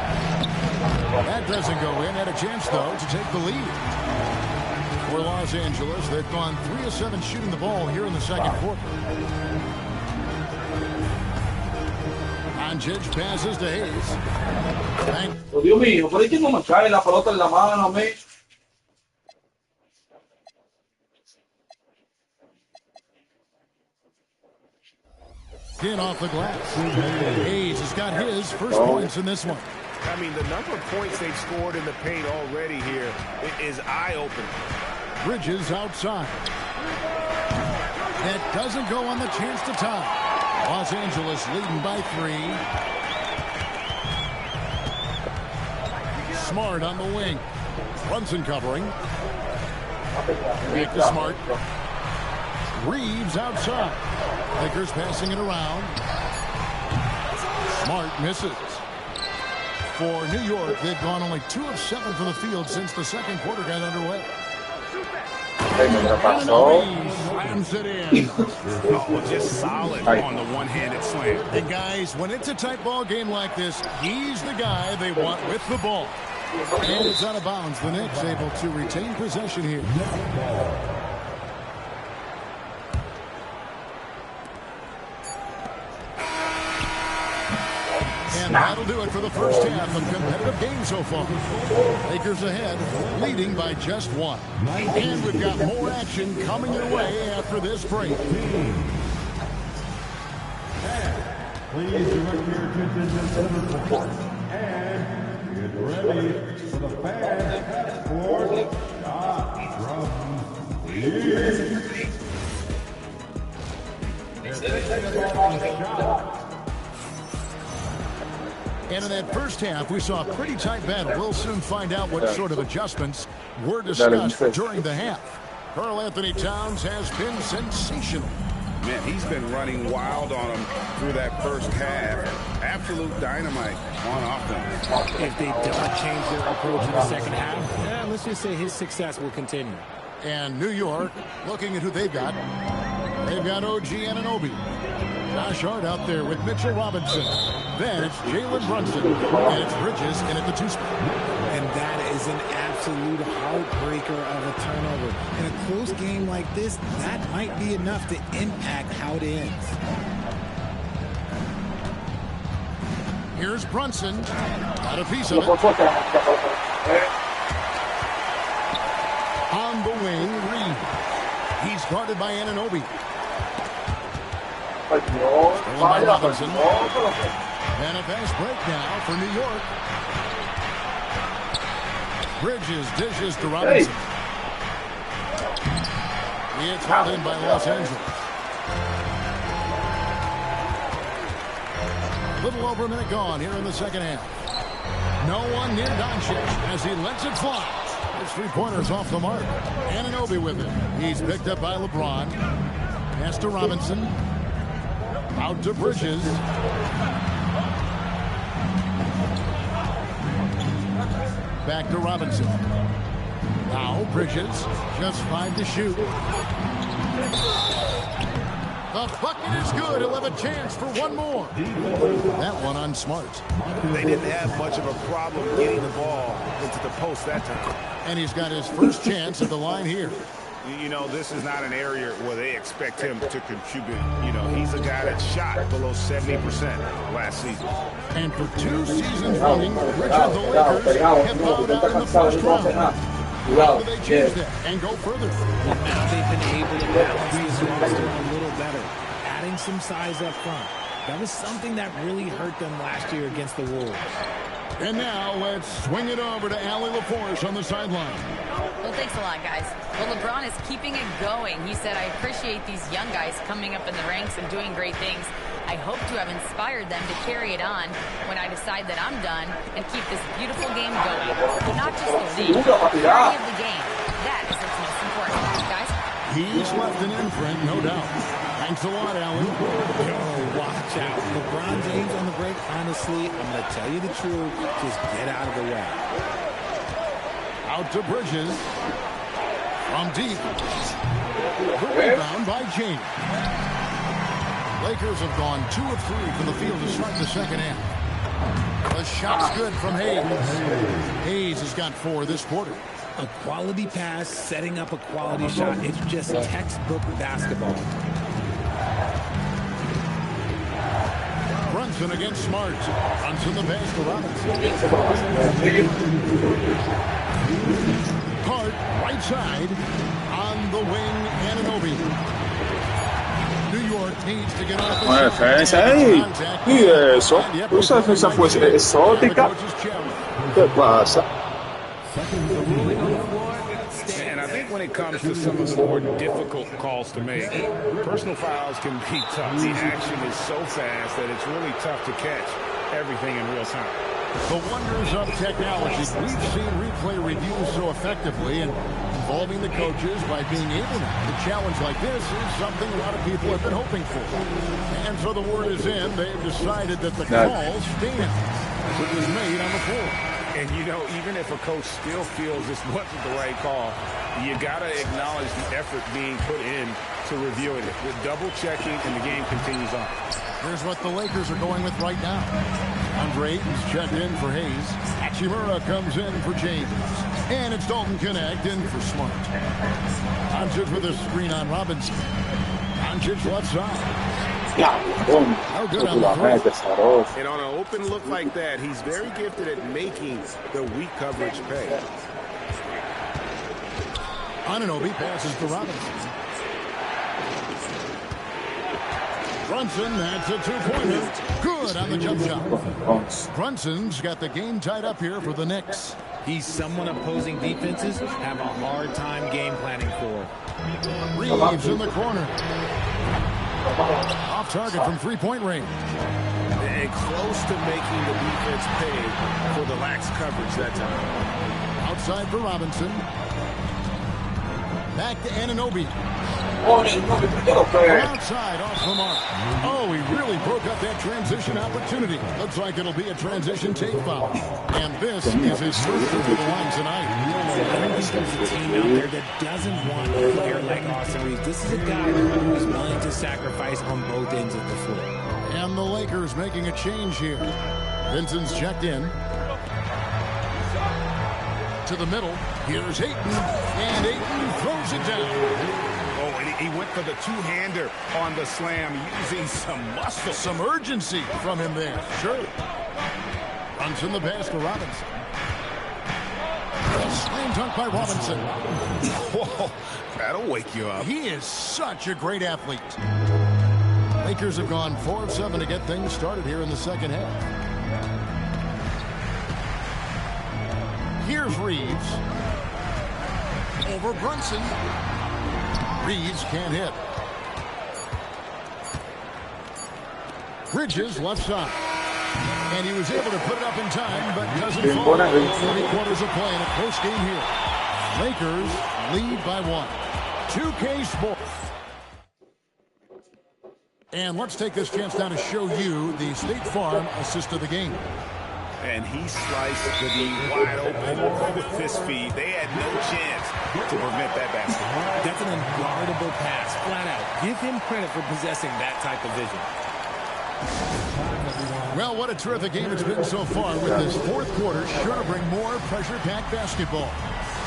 That doesn't go in. Had a chance, though, to take the lead. For Los Angeles, they've gone 3 of 7 shooting the ball here in the second quarter. Angic passes to Hayes. Dios mío, ¿por qué no me cae la pelota en la mano a mí? In off the glass. Hayes has got his first points in this one. I mean, the number of points they've scored in the paint already here is eye-opening. Bridges outside. It doesn't go on the chance to tie. Los Angeles leading by 3. Smart on the wing. Brunson covering. Back to Smart. Reeves outside. Lakers passing it around. Smart misses. For New York, they've gone only 2 of 7 from the field since the second quarter got underway. Slams it in. Oh, just solid on the one-handed slam. And guys, when it's a tight ball game like this, he's the guy they want with the ball. And it's out of bounds. The Knicks able to retain possession here. And that'll do it for the first half of competitive game so far. Lakers ahead, leading by just 1. And we've got more action coming your way after this break. Please direct your attention to center court and get ready for the fast court shot from And in that first half, we saw a pretty tight battle. We'll soon find out what sort of adjustments were discussed during the half. Karl Anthony Towns has been sensational. Man, he's been running wild on him through that first half. Absolute dynamite on offense. If they don't change their approach in the second half, let's just say his success will continue. And New York, looking at who they've got. They've got OG Anunoby. Josh Hart out there with Mitchell Robinson. Then it's Jalen Brunson. And it's Bridges in at the 2 spot. And that is an absolute heartbreaker of a turnover. In a close game like this, that might be enough to impact how it ends. Here's Brunson. Got a piece of it. On the wing, Reed. He's guarded by Anunoby. Stolen by Robinson. And a fast break now for New York. Bridges dishes to Robinson. It's held in by Los Angeles. A little over a minute gone here in the second half. No one near Doncic as he lets it fly. His three-pointers off the mark. Anunoby with it. He's picked up by LeBron. Pass to Robinson. Out to Bridges. Back to Robinson. Now Bridges. Just 5 to shoot. The bucket is good. He'll have a chance for one more. That one on Smart. They didn't have much of a problem getting the ball into the post that time. And he's got his first chance at the line here. You know, this is not an area where they expect him to contribute. You know, he's a guy that shot below 70% last season. And for 2 seasons running, Richard, the Lakers have bowed out in the first round. How do they change that and go further? Well, now they've been able to balance this roster a little better, adding some size up front. That was something that really hurt them last year against the Wolves. And now let's swing it over to Allie LaForce on the sideline. Well, thanks a lot, guys. Well, LeBron is keeping it going. He said, I appreciate these young guys coming up in the ranks and doing great things. I hope to have inspired them to carry it on when I decide that I'm done and keep this beautiful game going. But not just the lead, the quality of the game. That is what's most important, guys. He's left an imprint, no doubt. Thanks a lot, Allie. Oh, watch out. LeBron James on the break, honestly, I'm going to tell you the truth. Just get out of the way. Out to Bridges. From deep. The rebound by James. Lakers have gone 2 of 3 from the field to start the second half. The shot's good from Hayes. Hayes has got 4 this quarter. A quality pass, setting up a quality shot. It's just textbook basketball. Brunson against Smart. Brunson the pass to Robinson. Hart, right side. On the wing, Anunoby. New York needs to get off the Buena defensa, ey. Y eso. Esa defensa fue exótica. ¿Qué pasa? And I think when it comes to some of the more difficult calls to make, personal fouls can be tough. The action is so fast that it's really tough to catch everything in real time. The wonders of technology. We've seen replay reviews so effectively, and involving the coaches by being able to challenge like this is something a lot of people have been hoping for. And so the word is in. They've decided that the call stands. It was made on the floor. And, you know, even if a coach still feels this wasn't the right call, you got to acknowledge the effort being put in to reviewing it. With double-checking, and the game continues on. Here's what the Lakers are going with right now. Andre Ayton's checked in for Hayes. Hachimura comes in for James. And it's Dalton Connect in for Smart. Doncic with a screen on Robinson. Doncic left side. How good on the throw. And on an open look like that, he's very gifted at making the weak coverage pay. Anunoby passes to Robinson. Brunson, that's a 2-pointer. Good on the jump shot. Brunson's got the game tied up here for the Knicks. He's someone opposing defenses have a hard time game planning for. Reeves in the corner. Off target from 3-point range. And close to making the defense pay for the lax coverage that time. Outside for Robinson. Back to Anunoby. Outside off the mark. Oh, he really broke up that transition opportunity. Looks like it'll be a transition take foul. And this is his first to the line tonight. I don't think there's a team out there that doesn't want a player like Austin Reeves. This is a guy who is willing to sacrifice on both ends of the floor. And the Lakers making a change here. Vincent's checked in. To the middle. Here's Ayton. And Ayton throws it down. Oh, and he went for the two-hander on the slam, using some muscle. Some urgency from him there. Sure. Runs in the pass to Robinson. A slam dunk by Robinson. Whoa, that'll wake you up. He is such a great athlete. Lakers have gone 4 of 7 to get things started here in the second half. Here's Reeves. Over Brunson. Reeves can't hit. Bridges left side. And he was able to put it up in time, but doesn't fall. 3/4 of play in a close game here. Lakers lead by 1. 2K Sports. And let's take this chance now to show you the State Farm assist of the game. And he sliced the D wide open with his feet. They had no chance to prevent that basket. That's an unguardable pass, flat out. Give him credit for possessing that type of vision. Well, what a terrific game it's been so far, with this fourth quarter sure to bring more pressure-packed basketball.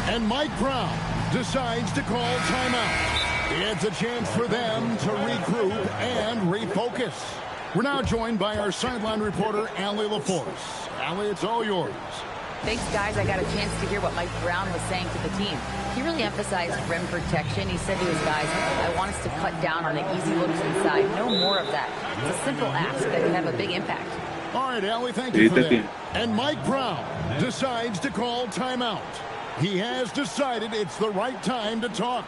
And Mike Brown decides to call timeout. It's a chance for them to regroup and refocus. We're now joined by our sideline reporter, Allie LaForce. Allie, it's all yours. Thanks, guys. I got a chance to hear what Mike Brown was saying to the team. He really emphasized rim protection. He said to his guys, I want us to cut down on the easy looks inside. No more of that. It's a simple ask that can have a big impact. All right, Allie, thank you for that. And Mike Brown decides to call timeout. He has decided it's the right time to talk.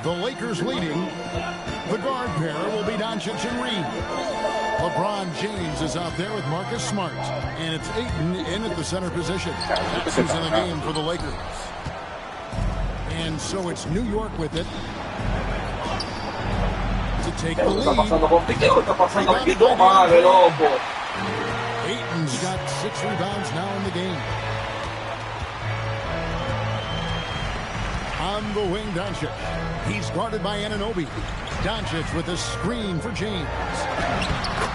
The Lakers leading. The guard pair will be Doncic and Reed. LeBron James is out there with Marcus Smart. And it's Ayton in at the center position. That's who's in the game for the Lakers. And so it's New York with it to take the lead. Ayton's got 6 rebounds now in the game. On the wing, Doncic. He's guarded by Anunoby. Doncic with a screen for James.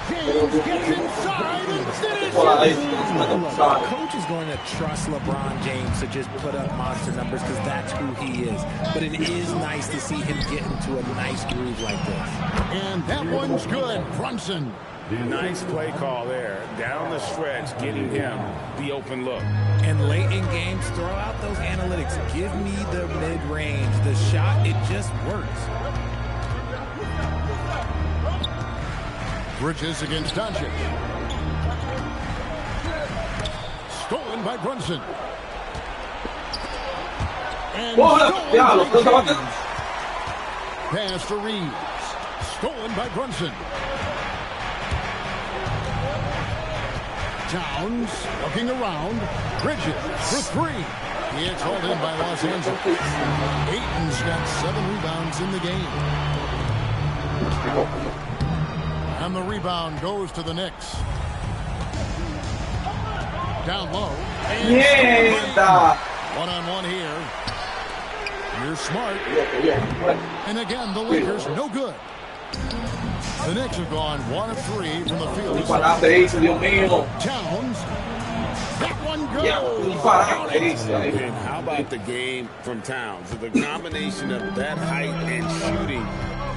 James gets inside and finishes. The coach is going to trust LeBron James to just put up monster numbers because that's who he is. But it is nice to see him get into a nice groove like this. And that one's good. Brunson. Nice play call there. Down the stretch, getting him the open look. And late in games, throw out those analytics. Give me the mid-range. The shot, it just works. Bridges against Doncic. Stolen by Brunson. And stolen by James. Pass to Reeves. Stolen by Brunson. Towns looking around. Bridges for 3. It's hauled in by Los Angeles. Ayton's got 7 rebounds in the game. And the rebound goes to the Knicks. Down low. One-on-one here. You're smart. And again, the Lakers no good. The Knicks have gone 1 of 3 from the field. Towns. That one goes. And how about the game from Towns? The combination of that height and shooting,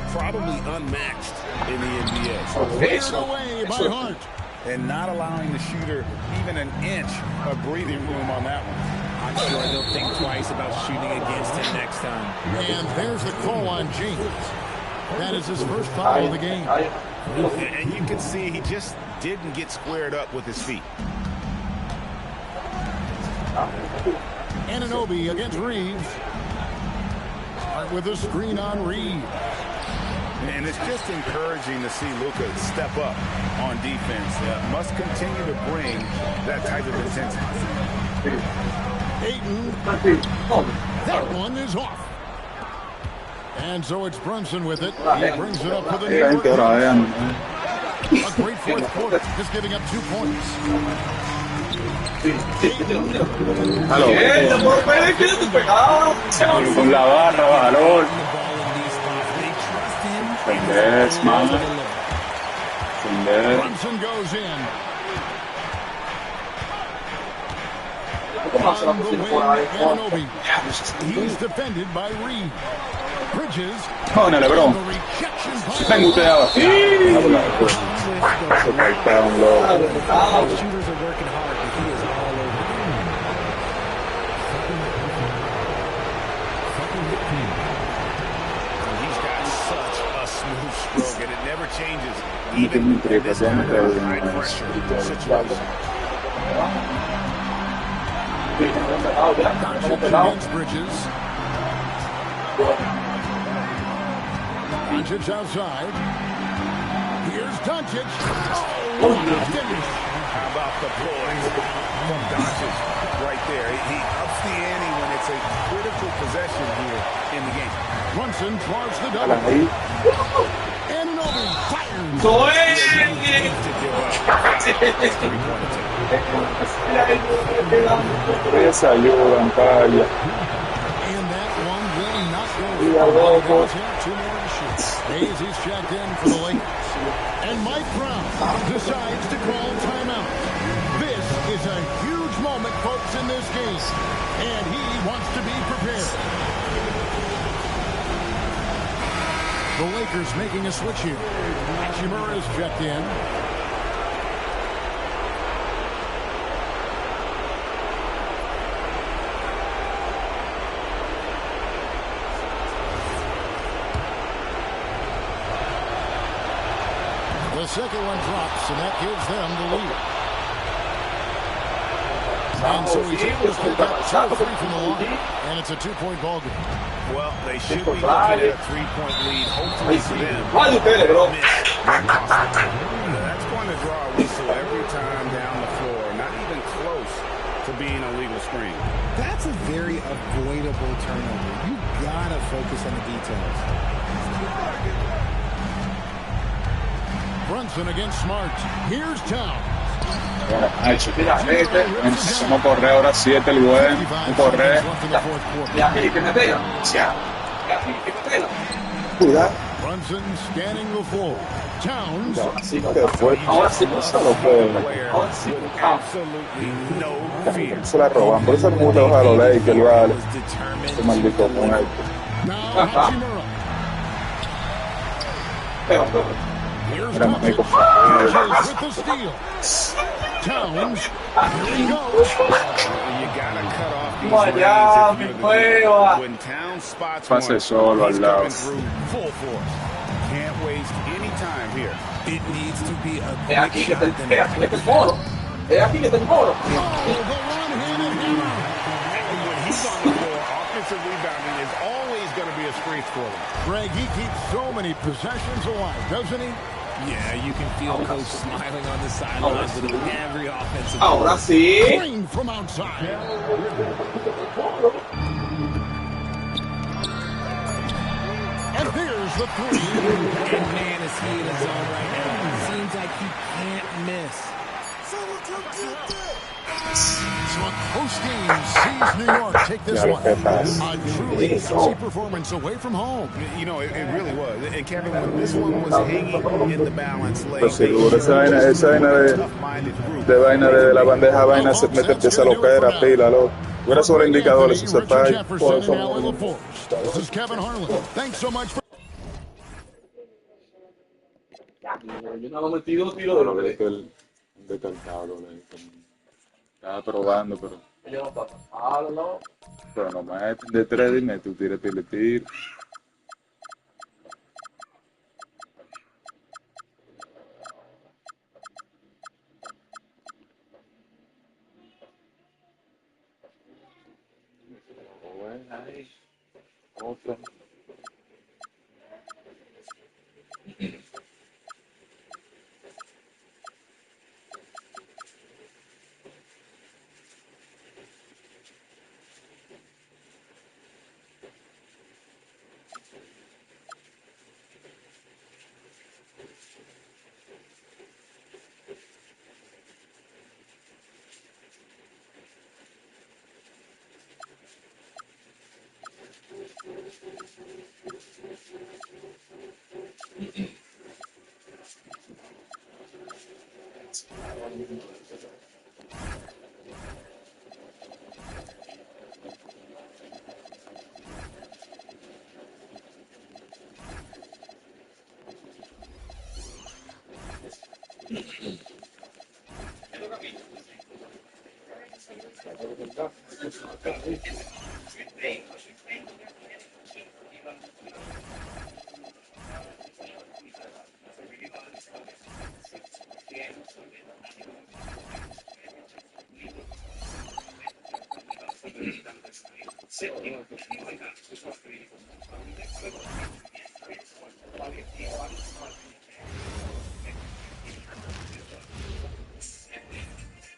probably unmatched in the NBA. Taken away by Hart. And not allowing the shooter even an inch of breathing room on that one. I'm sure they'll think twice about shooting against him next time. And there's the call on James. That is his first foul of the game. And you can see he just didn't get squared up with his feet. Anunoby against Reeves. Hart with a screen on Reeves. And it's just encouraging to see Luka step up on defense. Must continue to bring that type of intensity. Ayton. That one is off. And so it's Brunson with it. He brings it up for the New York Knicks. A great fourth quarter, just giving up 2 points. Con la barra, balón. Yes, mama. Brunson goes in. On the wing, Anunoby. He's defended by Reed. Bridges. Oh, no, LeBron. Venga usted abajo. Shooters are working hard, but he is all over He's got such a smooth stroke, and it never changes, even in this kind of high-pressure situation. Against Bridges. Doncic outside. Here's Doncic. Oh, finish. How about the poise from Doncic right there? He ups the ante when it's a critical possession here in the game. Brunson draws the double. And Nobi fires. And that one will not go. Two more to shoot. Hayes is checked in for the Lakers. And Mike Brown decides to call timeout. This is a huge moment, folks, in this game. And he wants to be prepared. The Lakers making a switch here. Hachimura is checked in. The second one drops, and that gives them the lead. And so he's able to pick up 2 or 3 from the line, and it's a 2-point ball game. Well, they should be looking at a 3-point lead, hopefully for them. That's going to draw a whistle every time down the floor, not even close to being a legal screen. That's a very avoidable turnover. You gotta focus on the details. Brunson against Smart. Here's Town. Empezamos a correr ahora 7 el buen. Correr. Cuidado. Brunson scanning the floor. Towns. Se la roban. Por eso el mundo a los Lakers, vale. Ese maldito muerto. Mira, Michael. Towns. Here he You goes. gotta cut off these lanes when Towns spots one. He's coming through full force. Can't waste any time here. It needs to be a quick shot. And when he's on the floor, offensive rebounding is always going to be a strength for him. Greg, he keeps so many possessions alive, doesn't he? Yeah, you can feel Coach smiling on the sidelines with every offensive Ahora sí. Green from outside. And there's the 3. And man, is he in his zone right now. Seems like he can't miss. So a close game sees New York take this one. A truly classy performance away from home. You know, it really was. And Kevin, when this one was hanging in the balance late, Seguro, esa vaina de la bandeja vaina se mete, empieza a lo que era, pila, loco. Hubiera sobre indicadores, si se falla. This is Kevin Harlan. Thanks so much for... Yo no he metido tiro de lo que el decantado, estaba probando, pero yo no está tan malo, ¿no? pero no meten de 3 y mete un tiro. Ahí. Otra.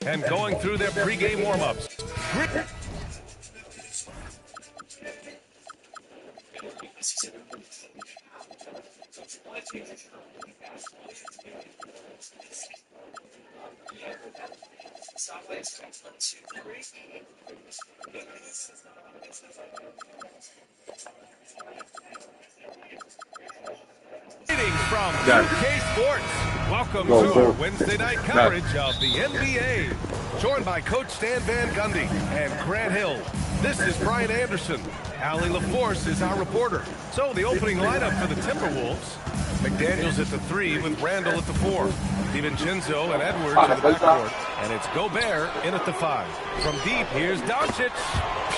And going through their pregame warm-ups. From UK Sports, welcome to our Wednesday night coverage of the NBA. Joined by Coach Stan Van Gundy and Grant Hill. This is Brian Anderson. Allie LaForce is our reporter. So the opening lineup for the Timberwolves: McDaniels at the 3 with Randall at the 4. DiVincenzo and Edwards at the backcourt. And it's Gobert in at the 5. From deep, here's Doncic.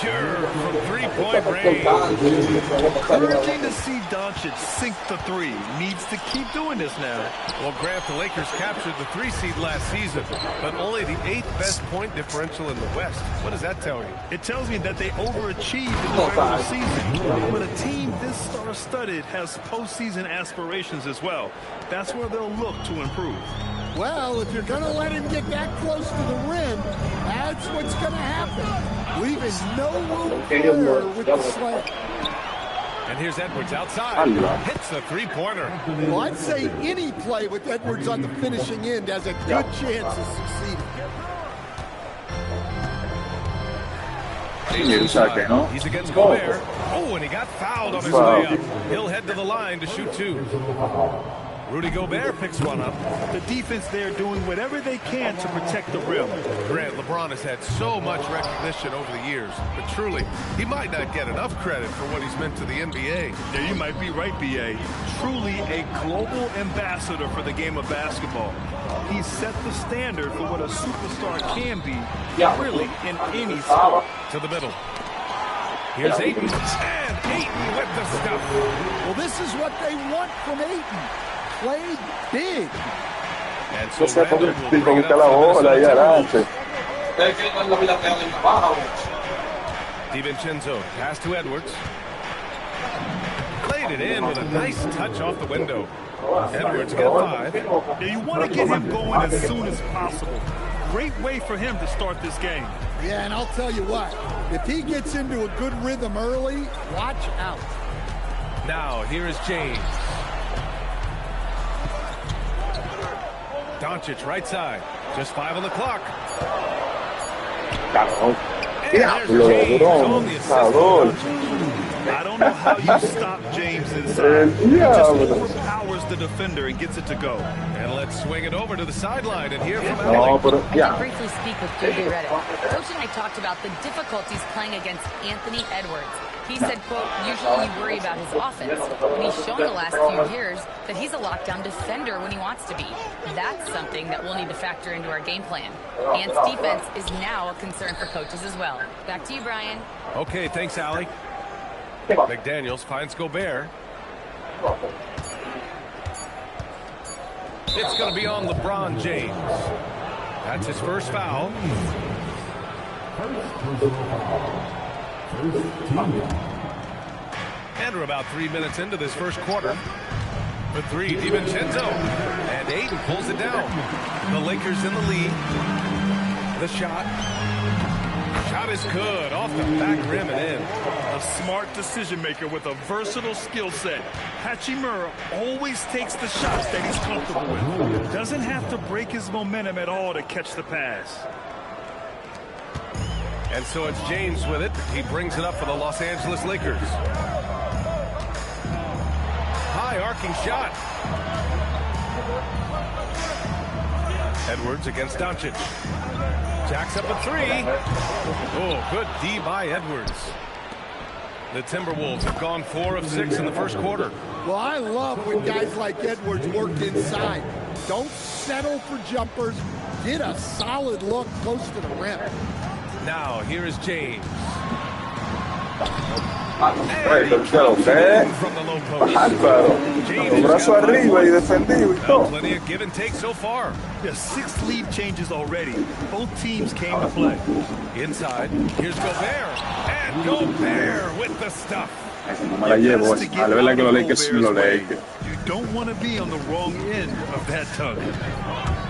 Pure from three-point range. Encouraging to see Doncic sink the 3. Needs to keep doing this now. Well, Grant, the Lakers captured the 3 seed last season, but only the 8th best point differential in the West. What does that tell you? It tells me that they overachieved in the regular season. But a team this star-studded has postseason aspirations as well. That's where they'll look to improve. Well, if you're going to let him get that close to the rim, that's what's going to happen. Leaving no room for error with the slam. And here's Edwards outside. Hits the three-pointer. Well, I'd say any play with Edwards on the finishing end has a good chance of succeeding. He's against Gobert. Oh, and he got fouled on his way up. He'll head to the line to shoot 2. Rudy Gobert picks one up. The defense there doing whatever they can to protect the rim. Grant, LeBron has had so much recognition over the years, but truly, he might not get enough credit for what he's meant to the NBA. Yeah, you might be right, B.A. Truly a global ambassador for the game of basketball. He's set the standard for what a superstar can be, really, in any sport. To the middle. Here's Ayton. And Ayton with the stuff. Well, this is what they want from Ayton. Played big. And so Randall will bring it up for the DiVincenzo, pass to Edwards. Played it in with a nice touch off the window. Edwards got 5. Yeah, you want to get him going as soon as possible. Great way for him to start this game. Yeah, and I'll tell you what, if he gets into a good rhythm early, watch out. Now, here is James. Doncic right side. Just 5 on the clock. And there's James on the assist. I don't know how you stop James inside. He just overpowers the defender and gets it to go. And let's swing it over to the sideline and hear from Allie. I can briefly speak with J.J. Redick. Coach and I talked about the difficulties playing against Anthony Edwards. He said, quote, usually you worry about his offense, but he's shown the last few years that he's a lockdown defender when he wants to be. That's something that we'll need to factor into our game plan. Ant's defense is now a concern for coaches as well. Back to you, Brian. Okay, thanks, Allie. McDaniels finds Gobert. It's going to be on LeBron James. That's his first foul. And we're about 3 minutes into this first quarter. The 3, DiVincenzo. And Ayton pulls it down. The Lakers in the lead. The shot. Shot is good. Off the back rim and in. A smart decision maker with a versatile skill set. Hachimura always takes the shots that he's comfortable with. Doesn't have to break his momentum at all to catch the pass. And so it's James with it. He brings it up for the Los Angeles Lakers. High arcing shot. Edwards against Doncic. Jacks up a 3. Oh, good D by Edwards. The Timberwolves have gone 4 of 6 in the first quarter. Well, I love when guys like Edwards work inside. Don't settle for jumpers. Get a solid look close to the rim. Now, here is James. Los brazos arriba y defendido y todo. Plenty of give and take so far. Yeah, 6 lead changes already. Both teams came to play. Inside, here's Gobert. And Gobert with the stuff. No me la llevo, a la verdad que los Lakers me lo leen. You don't want to be on the wrong end of that tug.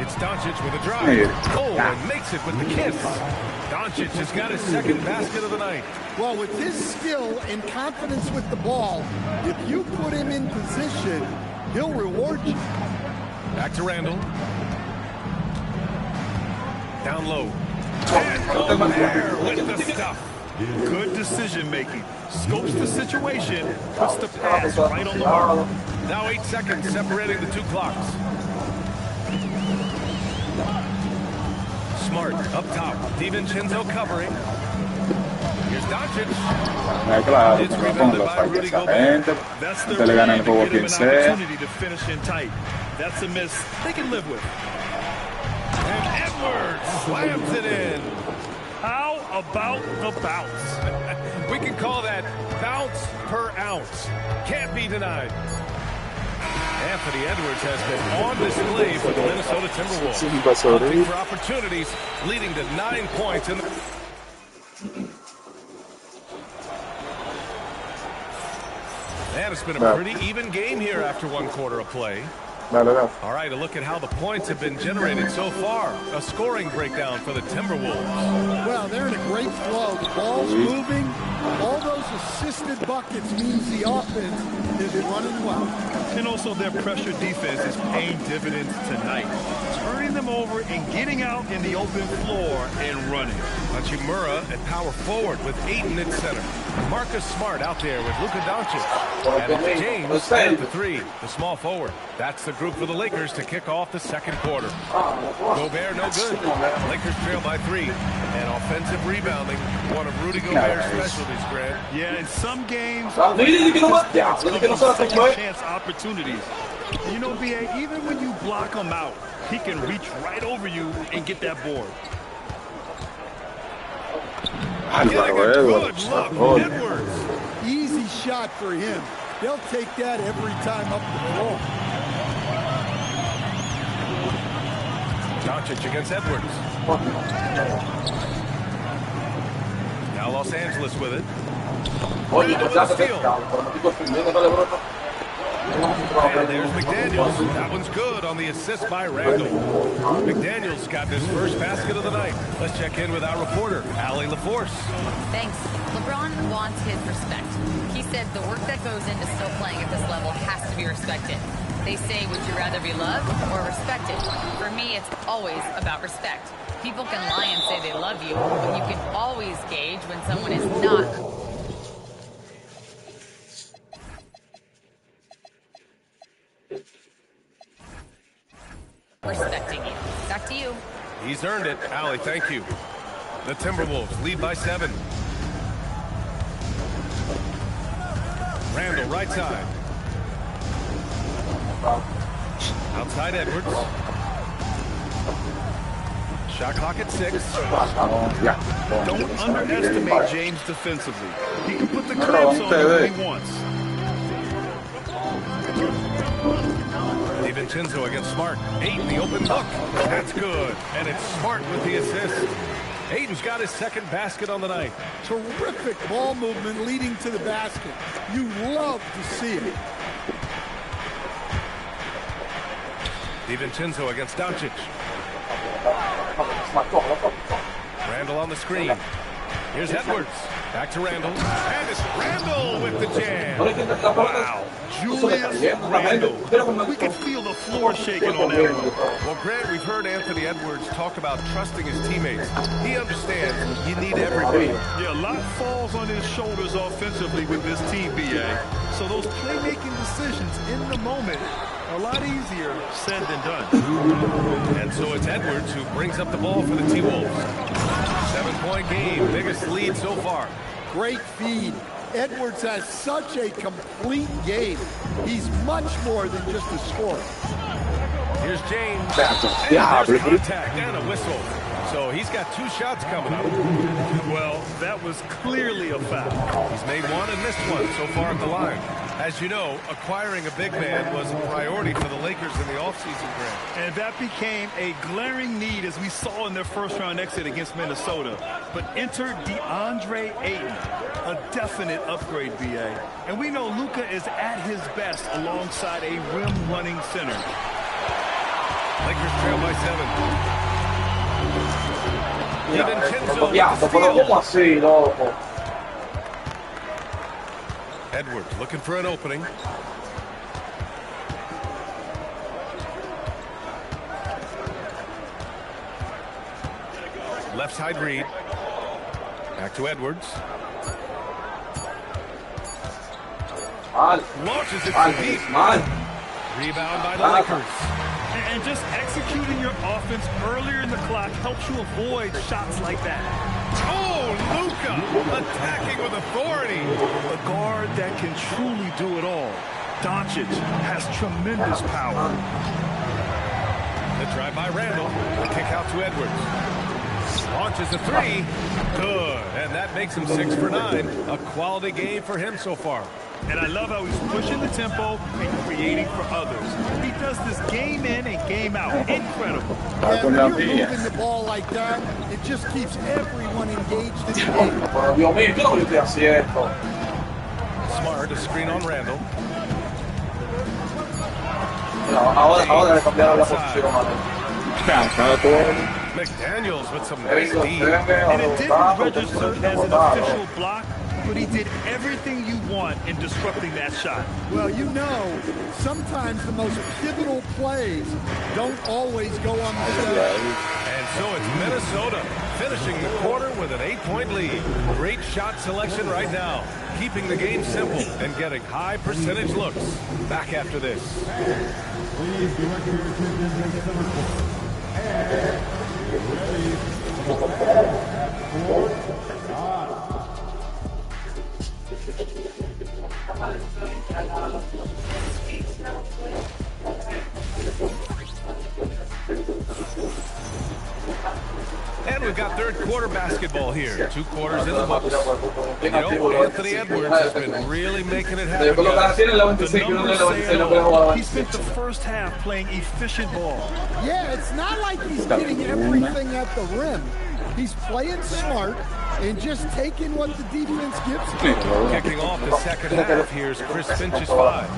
It's Doncic with a drive. Oh, and makes it with the kiss. Doncic has got his second basket of the night. Well, with his skill and confidence with the ball, if you put him in position, he'll reward you. Back to Randall. Down low. And Gobert with the stuff. Good decision making. Scopes the situation, puts the pass right on the mark. Now 8 seconds separating the 2 clocks. Smart up top. DiVincenzo covering. Here's Doncic. Claro, It's pero rebounded los by falla Rudy esa Gobert. gente. That's their Usted le gana way el to juego a give him quien an sea. opportunity to finish in tight. That's a miss they can live with. And Edwards slams it in. How about the bounce? We can call that bounce per ounce. Can't be denied. Anthony Edwards has been on display for the Minnesota Timberwolves. Hunting for opportunities, leading to 9 points in the... And it's been a pretty even game here after 1 quarter of play. All right, a look at how the points have been generated so far. A scoring breakdown for the Timberwolves. Well, they're in a great flow. The ball's moving. All those assisted buckets means the offense is running well. And also their pressure defense is paying dividends tonight. Turning them over and getting out in the open floor and running. Hachimura at power forward with Ayton at center. Marcus Smart out there with Luka Doncic. And it's James at the 3, the small forward. That's the group for the Lakers to kick off the 2nd quarter. Gobert no good. Lakers trail by 3. And offensive rebounding, one of Rudy Gobert's specialties, Grant. Yeah, in some games, second chance opportunities. You know, B.A., even when you block him out, he can reach right over you and get that board. Getting a good look, Edwards. Easy shot for him. They'll take that every time up the floor. Doncic against Edwards. Now Los Angeles with it. Randall with the steal. And there's McDaniels. That one's good on the assist by Randall. McDaniels got his first basket of the night. Let's check in with our reporter, Allie LaForce. Thanks. LeBron wants his respect. He said the work that goes into still playing at this level has to be respected. They say, would you rather be loved or respected? For me, it's always about respect. People can lie and say they love you, but you can always gauge when someone is not respecting you. Back to you. He's earned it. Allie, thank you. The Timberwolves lead by 7. Randall, right side. Outside Edwards. Shot clock at 6. Don't underestimate James defensively. He can put the clamps on you when he wants. DiVincenzo against Smart. Ayton, the open look. That's good. And it's Smart with the assist. Ayton's got his 2nd basket on the night. Terrific ball movement leading to the basket. You love to see it. DiVincenzo against Doncic. Randall on the screen. Here's Edwards. Back to Randall. And it's Randall with the jam. Wow. Julius Randall. We can feel the floor shaking on that one. Well, Grant, we've heard Anthony Edwards talk about trusting his teammates. He understands you need everybody. Yeah, a lot falls on his shoulders offensively with this team, B.A. So those playmaking decisions in the moment are a lot easier said than done. And so it's Edwards who brings up the ball for the T-Wolves. 7-point game, biggest lead so far. Great feed. Edwards has such a complete game. He's much more than just a scorer. Here's James. And there's contact and a whistle. So he's got 2 shots coming up. Well, that was clearly a foul. He's made 1 and missed 1 so far at the line. As you know, acquiring a big man was a priority for the Lakers in the offseason draft. And that became a glaring need as we saw in their first-round exit against Minnesota. But enter DeAndre Ayton, a definite upgrade, BA. And we know Luka is at his best alongside a rim-running center. Lakers trail by 7. Edwards looking for an opening. Left side read. Back to Edwards. Launches it to deep. Rebound by the Lakers. And just executing your offense earlier in the clock helps you avoid shots like that. Oh, Luka attacking with authority. A guard that can truly do it all. Doncic has tremendous power. The drive by Randall. The kick out to Edwards. Launches a 3. Good. And that makes him 6 for 9. A quality game for him so far. And I love how he's pushing the tempo and creating for others. He does this game in and game out. Incredible. Yeah, when you're moving the ball like that, it just keeps everyone engaged in the game. Smart to screen on Randall. McDaniels with some nice D. And it didn't register as an official block, but he did everything you want in disrupting that shot. Well, you know, sometimes the most pivotal plays don't always go on the field. And so it's Minnesota finishing the quarter with an 8-point lead. Great shot selection right now, keeping the game simple and getting high percentage looks. Back after this. Please direct your attention to number 4. And we've got third quarter basketball here. 2 quarters in the books. You know, Anthony Edwards has been really making it happen. He spent the first half playing efficient ball. Yeah, it's not like he's getting everything at the rim. He's playing smart and just taking what the defense gives him. Kicking off the second half, here's Chris Finch's 5.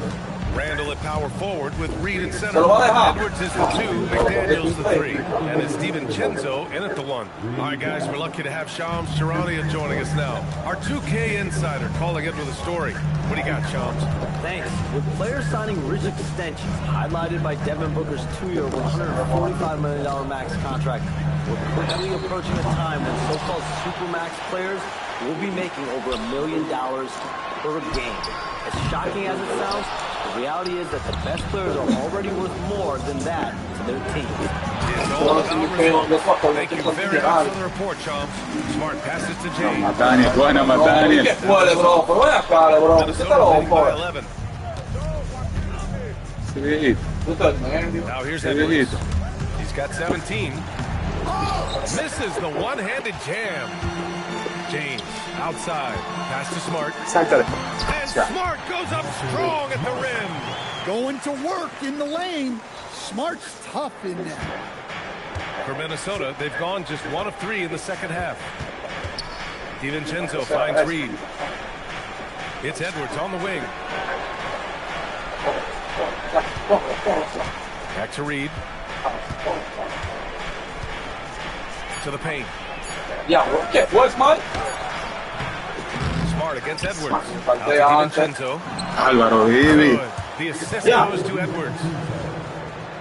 Randall at power forward with Reed at center. Edwards is the 2, McDaniels the 3, and it's DiVincenzo in at the 1. All right, guys, we're lucky to have Shams Charania joining us now. Our 2K insider calling it with a story. What do you got, Shams? Thanks. With players signing rich extensions, highlighted by Devin Booker's 2-year, $145 million max contract, we're quickly approaching a time when so-called supermax players will be making over $1 million per game. As shocking as it sounds, the reality is that the best players are already worth more than that to their teams. It's all about results. Thank you very much for the report, Shams. Smart passes to James. Matania, buena Matania. By 11. Now here's Edwards. He's got 17. Misses the one-handed jam. James outside. Pass to Smart. And Smart goes up strong at the rim. Going to work in the lane. Smart's tough in there. For Minnesota, they've gone just 1 of 3 in the second half. DiVincenzo finds Reed. It's Edwards on the wing. Back to Reed. To the paint. Smart against Edwards. Out to DiVincenzo. The assist goes to Edwards.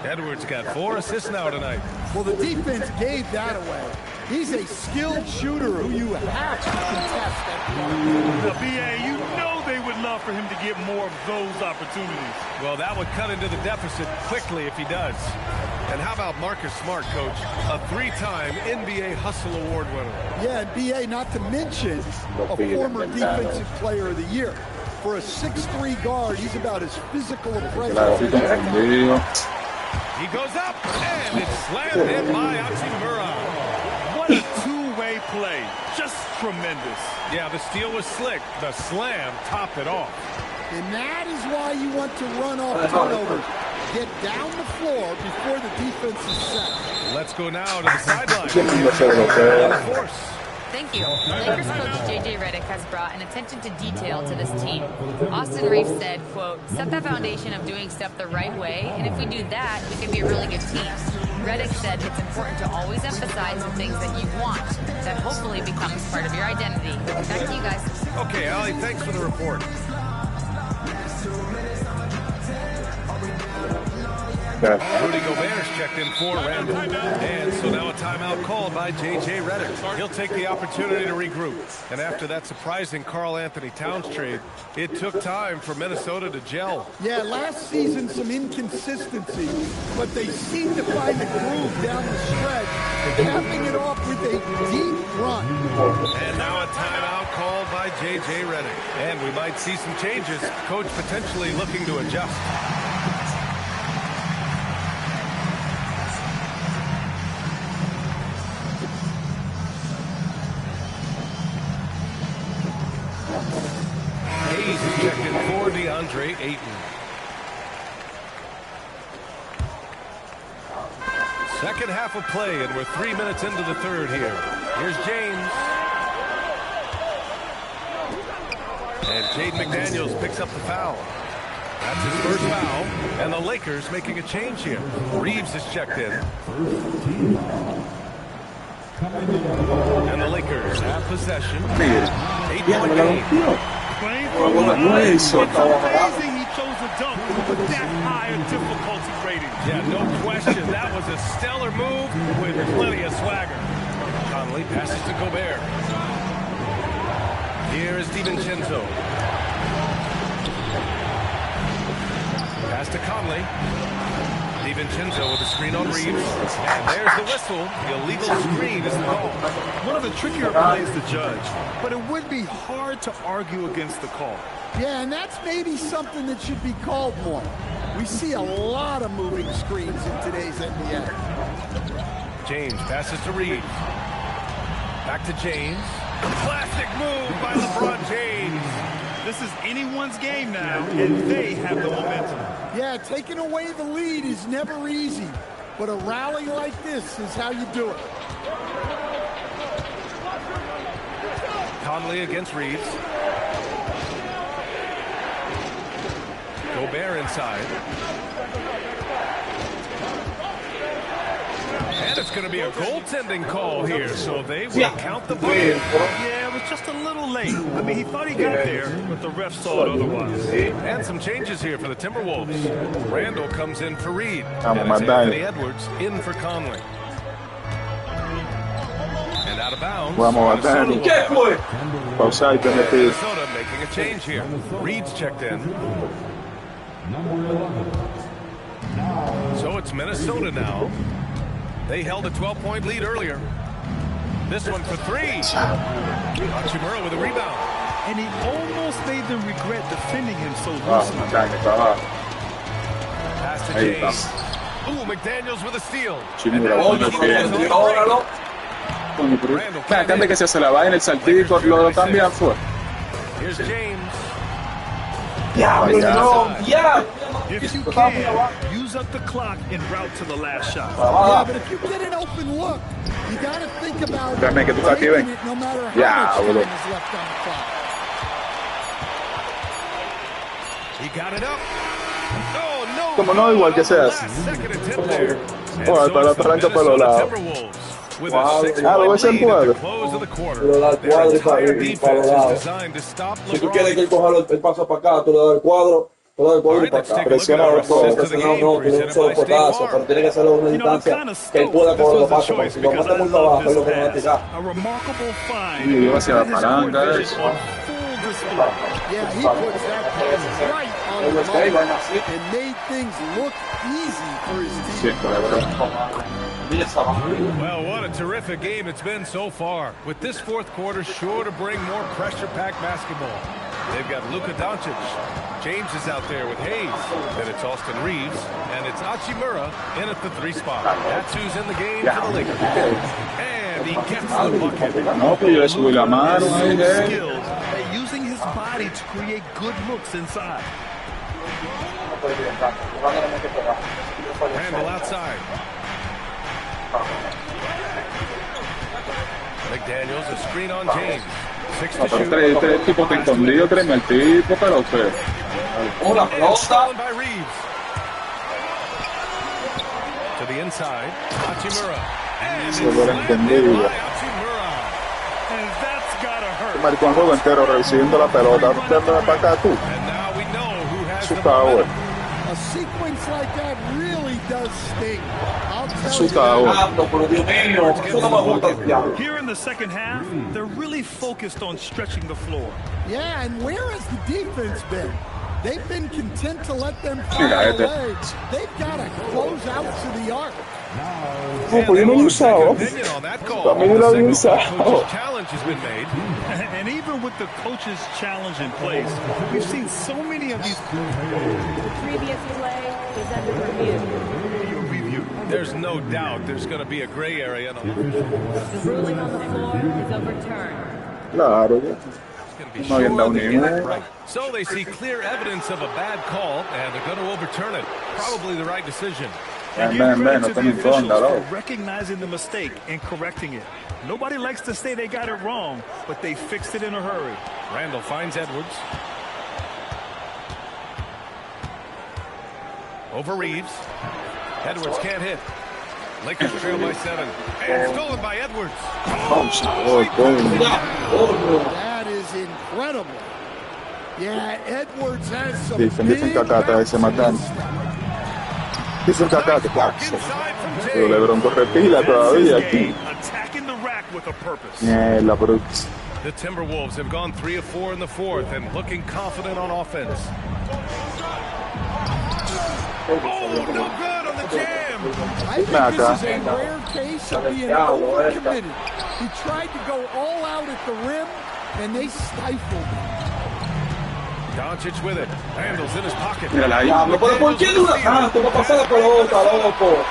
Edwards got 4 assists now tonight. Well, the defense gave that away. He's a skilled shooter who you have to contest that. The BA, you know they would love for him to get more of those opportunities. Well, that would cut into the deficit quickly if he does. And how about Marcus Smart, Coach? A 3-time NBA Hustle Award winner. Yeah, and BA, not to mention a former Defensive Player of the Year. For a 6'3" guard, he's about as physical a presence. He goes up, and it's slammed in by Hachimura. play. Just tremendous. Yeah, the steal was slick. The slam topped it off. And that is why you want to run off turnovers. Get down the floor before the defense is set. Let's go now to the sideline. Thank you. Lakers coach J.J. Redick has brought an attention to detail to this team. Austin Reeves said, quote, set the foundation of doing stuff the right way, and if we do that, we can be a really good team. Redick said it's important to always emphasize the things that you want. That hopefully becomes part of your identity. Back to you guys. Okay, Allie, thanks for the report. Rudy Gobert's checked in for Randall. And so now a timeout called by J.J. Redick. He'll take the opportunity to regroup. And after that surprising Karl Anthony Towns trade, it took time for Minnesota to gel. Yeah, last season some inconsistency, but they seem to find the groove down the stretch, capping it off with a deep run. And now a timeout called by J.J. Redick. And we might see some changes. Coach potentially looking to adjust. Checked in for DeAndre Ayton. Second half of play, and we're 3 minutes into the third here. Here's James. And Jaden McDaniels picks up the foul. That's his first foul, and the Lakers making a change here. Reeves is checked in. And the Lakers have possession. 8-point game. It's amazing he chose a dunk with that high a difficulty rating. Yeah, no question. That was a stellar move with plenty of swagger. Conley passes to Gobert. Here is DiVincenzo. Pass to Conley. DiVincenzo with a screen on Reeves. And there's the whistle. The illegal screen is the call. One of the trickier plays to judge, but it would be hard to argue against the call. Yeah, and that's maybe something that should be called more. We see a lot of moving screens in today's NBA. James passes to Reeves. Back to James. Classic move by LeBron James. This is anyone's game now, and they have the momentum. Yeah, taking away the lead is never easy, but a rally like this is how you do it. Conley against Reeves. Gobert inside. And it's going to be a goaltending call here, so they will count the bucket. Yeah, it was just a little late. I mean, he thought he got there, but the ref saw it otherwise. And some changes here for the Timberwolves. Randall comes in for Reed. And it's Anthony Edwards in for Conley. And out of bounds. Minnesota making a change here. Reed's checked in. So it's Minnesota now. They held a 12-point lead earlier. This one for three. Hachimura with a rebound. And he almost made them regret defending him so loosely. Pass to James. Ooh, McDaniels with a steal. Cambia que se la va en el saltito, lo cambian fue. Here's James. If you can, use up the clock en route to the last shot. Yeah, but if you get an open look, you got to think about taking it no matter how much time is left on the clock. He got it up. Oh, no. Como no, igual que se hace. Oh, para tranca para los lados. Lo ves en cuadro. Pero da el cuadro y para los lados. Si tú quieres que él coja el paso para acá, tú le das el cuadro. Todo el cuadro para acá. Presiona los dos. No, tiene un solo potazo, pero tiene que hacerlo a una distancia que él pueda coger los pasos. Porque si lo manda muy abajo, es lo que va a tirar. Y yo hacia la palanca. Yeah, he puts that pass right on the money and made things look easy for his team. Well, what a terrific game it's been so far. With this fourth quarter sure to bring more pressure-packed basketball. They've got Luka Doncic. James is out there with Hayes. Then it's Austin Reeves. And it's Hachimura in at the 3 spot. That's who's in the game for the Lakers. And he gets the bucket. No, pues yo le subí la mano. Skilled at using his body to create good looks inside. Randall outside. McDaniels, a screen on James. 6 to shoot. Tres tipos escondidos, tráeme al tipo, pero usted. Una pelota. By Reeves. To the inside. Hachimura. And Se lo entendido. And that's gotta hurt. Maricón, juego entero recibiendo la pelota. Dame para acá tú. And now we know who has Su the power. A sequence like that really does sting. I'll tell Su you. power. Here in the second half, they're really focused on stretching the floor. Yeah, and where has the defense been? They've been content to let them Mira, fly away. They've got to close out to the arc. No, pues yo no lo he usado. También yo lo había usado. Challenge has been made. And even with the coach's challenge in place, we've seen so many of these. The previous play is under review. There's no doubt there's going to be a gray area. The ruling on the floor is overturned. Claro, ya. No habían dado ni uno. Right. So they see clear evidence of a bad call, and they're going to overturn it. Probably the right decision. And Man, credit no to the están en officials contra, for ¿no? recognizing the mistake and correcting it. Nobody likes to say they got it wrong, but they fixed it in a hurry. Randall finds Edwards. Over Reeves. Edwards can't hit. Lakers trail by 7. And stolen by Edwards. That is incredible. Yeah, Edwards has some Dicen big que acá atrás se matan. Dicen que acá te pero LeBron corre pila todavía aquí. Attacking the rack with a purpose. Mierda, pero The Timberwolves have gone 3 of 4 in the fourth and looking confident on offense. Oh, no good on the jam. I think this is a rare case of being overcommitted. He tried to go all out at the rim, and they stifled him. Doncic with it. Randall's in his pocket. mírala ahí. No puede por qué dura tanto, va a pasar la pelota, loco.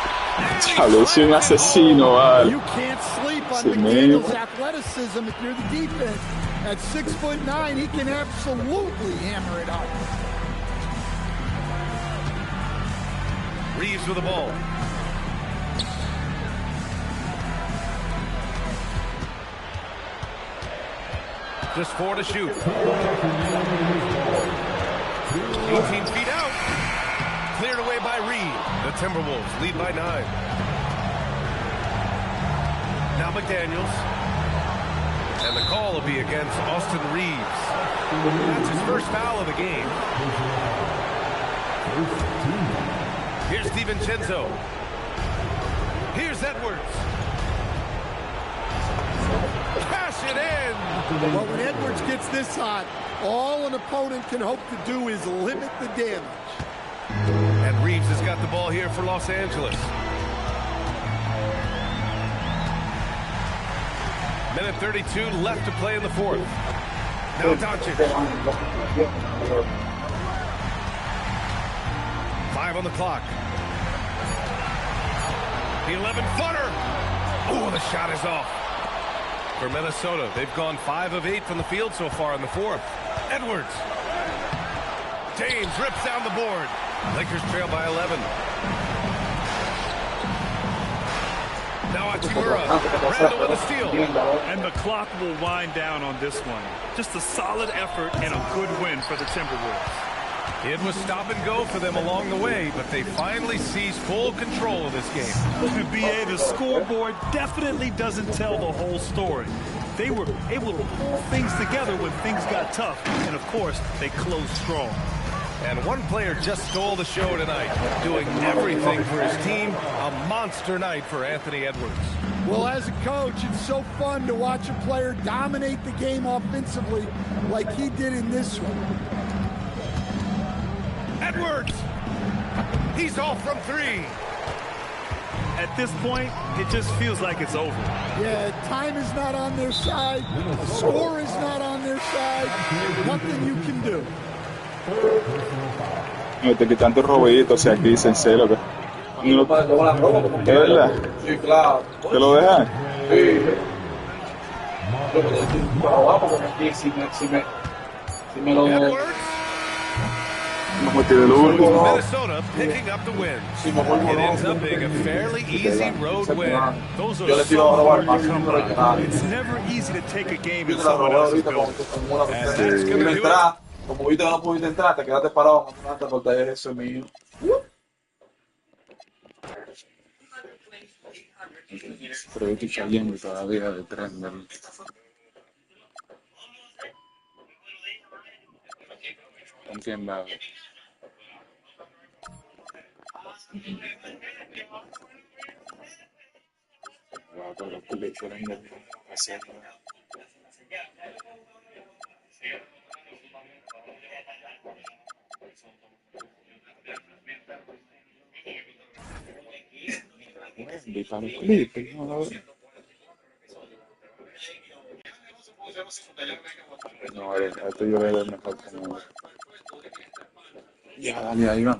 Chale, es un asesino, vale. You can't sleep on Sí, McDaniel's athleticism if you're the defense. At 6'9", he can absolutely hammer it out. Reeves with the ball. Just 4 to shoot. 18 feet out. Cleared away by Reed. The Timberwolves lead by 9. Now McDaniels. And the call will be against Austin Reeves. That's his first foul of the game. Here's DiVincenzo. Here's Edwards. Cash it in. Well, when Edwards gets this hot, all an opponent can hope to do is limit the damage. And Reeves has got the ball here for Los Angeles. Minute 32 left to play in the fourth. Now Doncic. 5 on the clock. The 11-footer. Oh, the shot is off. For Minnesota, they've gone 5 of 8 from the field so far in the fourth. Edwards. James rips down the board. Lakers trail by 11. Now Hachimura. Randall with a steal. And the clock will wind down on this one. Just a solid effort and a good win for the Timberwolves. It was stop and go for them along the way, but they finally seized full control of this game. BA, the scoreboard definitely doesn't tell the whole story. They were able to pull things together when things got tough, and of course, they closed strong. And one player just stole the show tonight, doing everything for his team. A monster night for Anthony Edwards. Well, as a coach, it's so fun to watch a player dominate the game offensively like he did in this one. Edwards! He's off from 3. At this point, it just feels like it's over. Yeah, time is not on their side. The score is not on their side. Nothing you can do. No, te quitan tus robitos aquí, sincero. ¿Es verdad? Sí, claro. ¿Te lo dejan? Minnesota picking up the win. It ends up being a fairly easy road win. Those are so hard to come by. It's never easy to take a game in someone else's building. And that's going to do it. Como viste que no pudiste entrar, te quedaste parado en el taller, eso es mío. Pero yo estoy cayendo todavía de tren. ¿Con quién va? Va con los que le hicieron de hacer. Y para los clips, no la verdad. No, esto yo veo mejor como. Ya, dale, ahí va.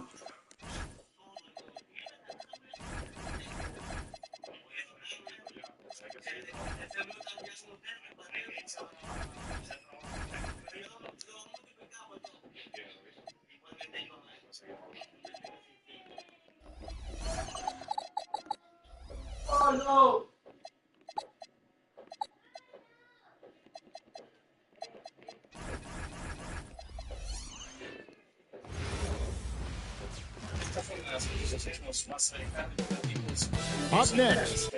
Oh no! Up next.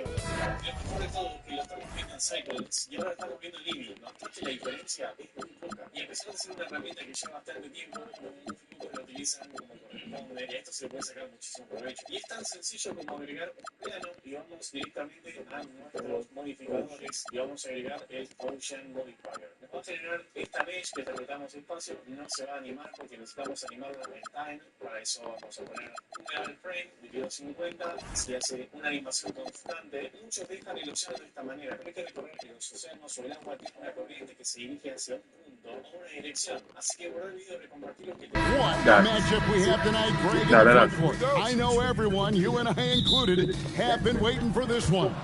Y ahora estamos viendo Living, ¿no? La diferencia es muy poca. Y a pesar de ser una herramienta que lleva bastante tiempo, muchos equipos lo utilizan como corresponde, y a esto se le puede sacar muchísimo provecho. Y es tan sencillo como agregar un plano y vamos directamente a nuestros modificadores y vamos a agregar el Ocean Modifier. Vamos a agregar esta mesh que apretamos espacio, no se va a animar porque necesitamos animarla en time. Para eso vamos a poner un level frame de 250, si hace una animación constante. Muchos dejan el océano de esta manera, pero hay que recordar que los océanos o el agua tienen una corriente que se dirige hacia un punto o una dirección. Así que borrar el video de compartirlo que What a matchup we have tonight, Greg and Ford. I know everyone, you and I included, have been waiting for this one.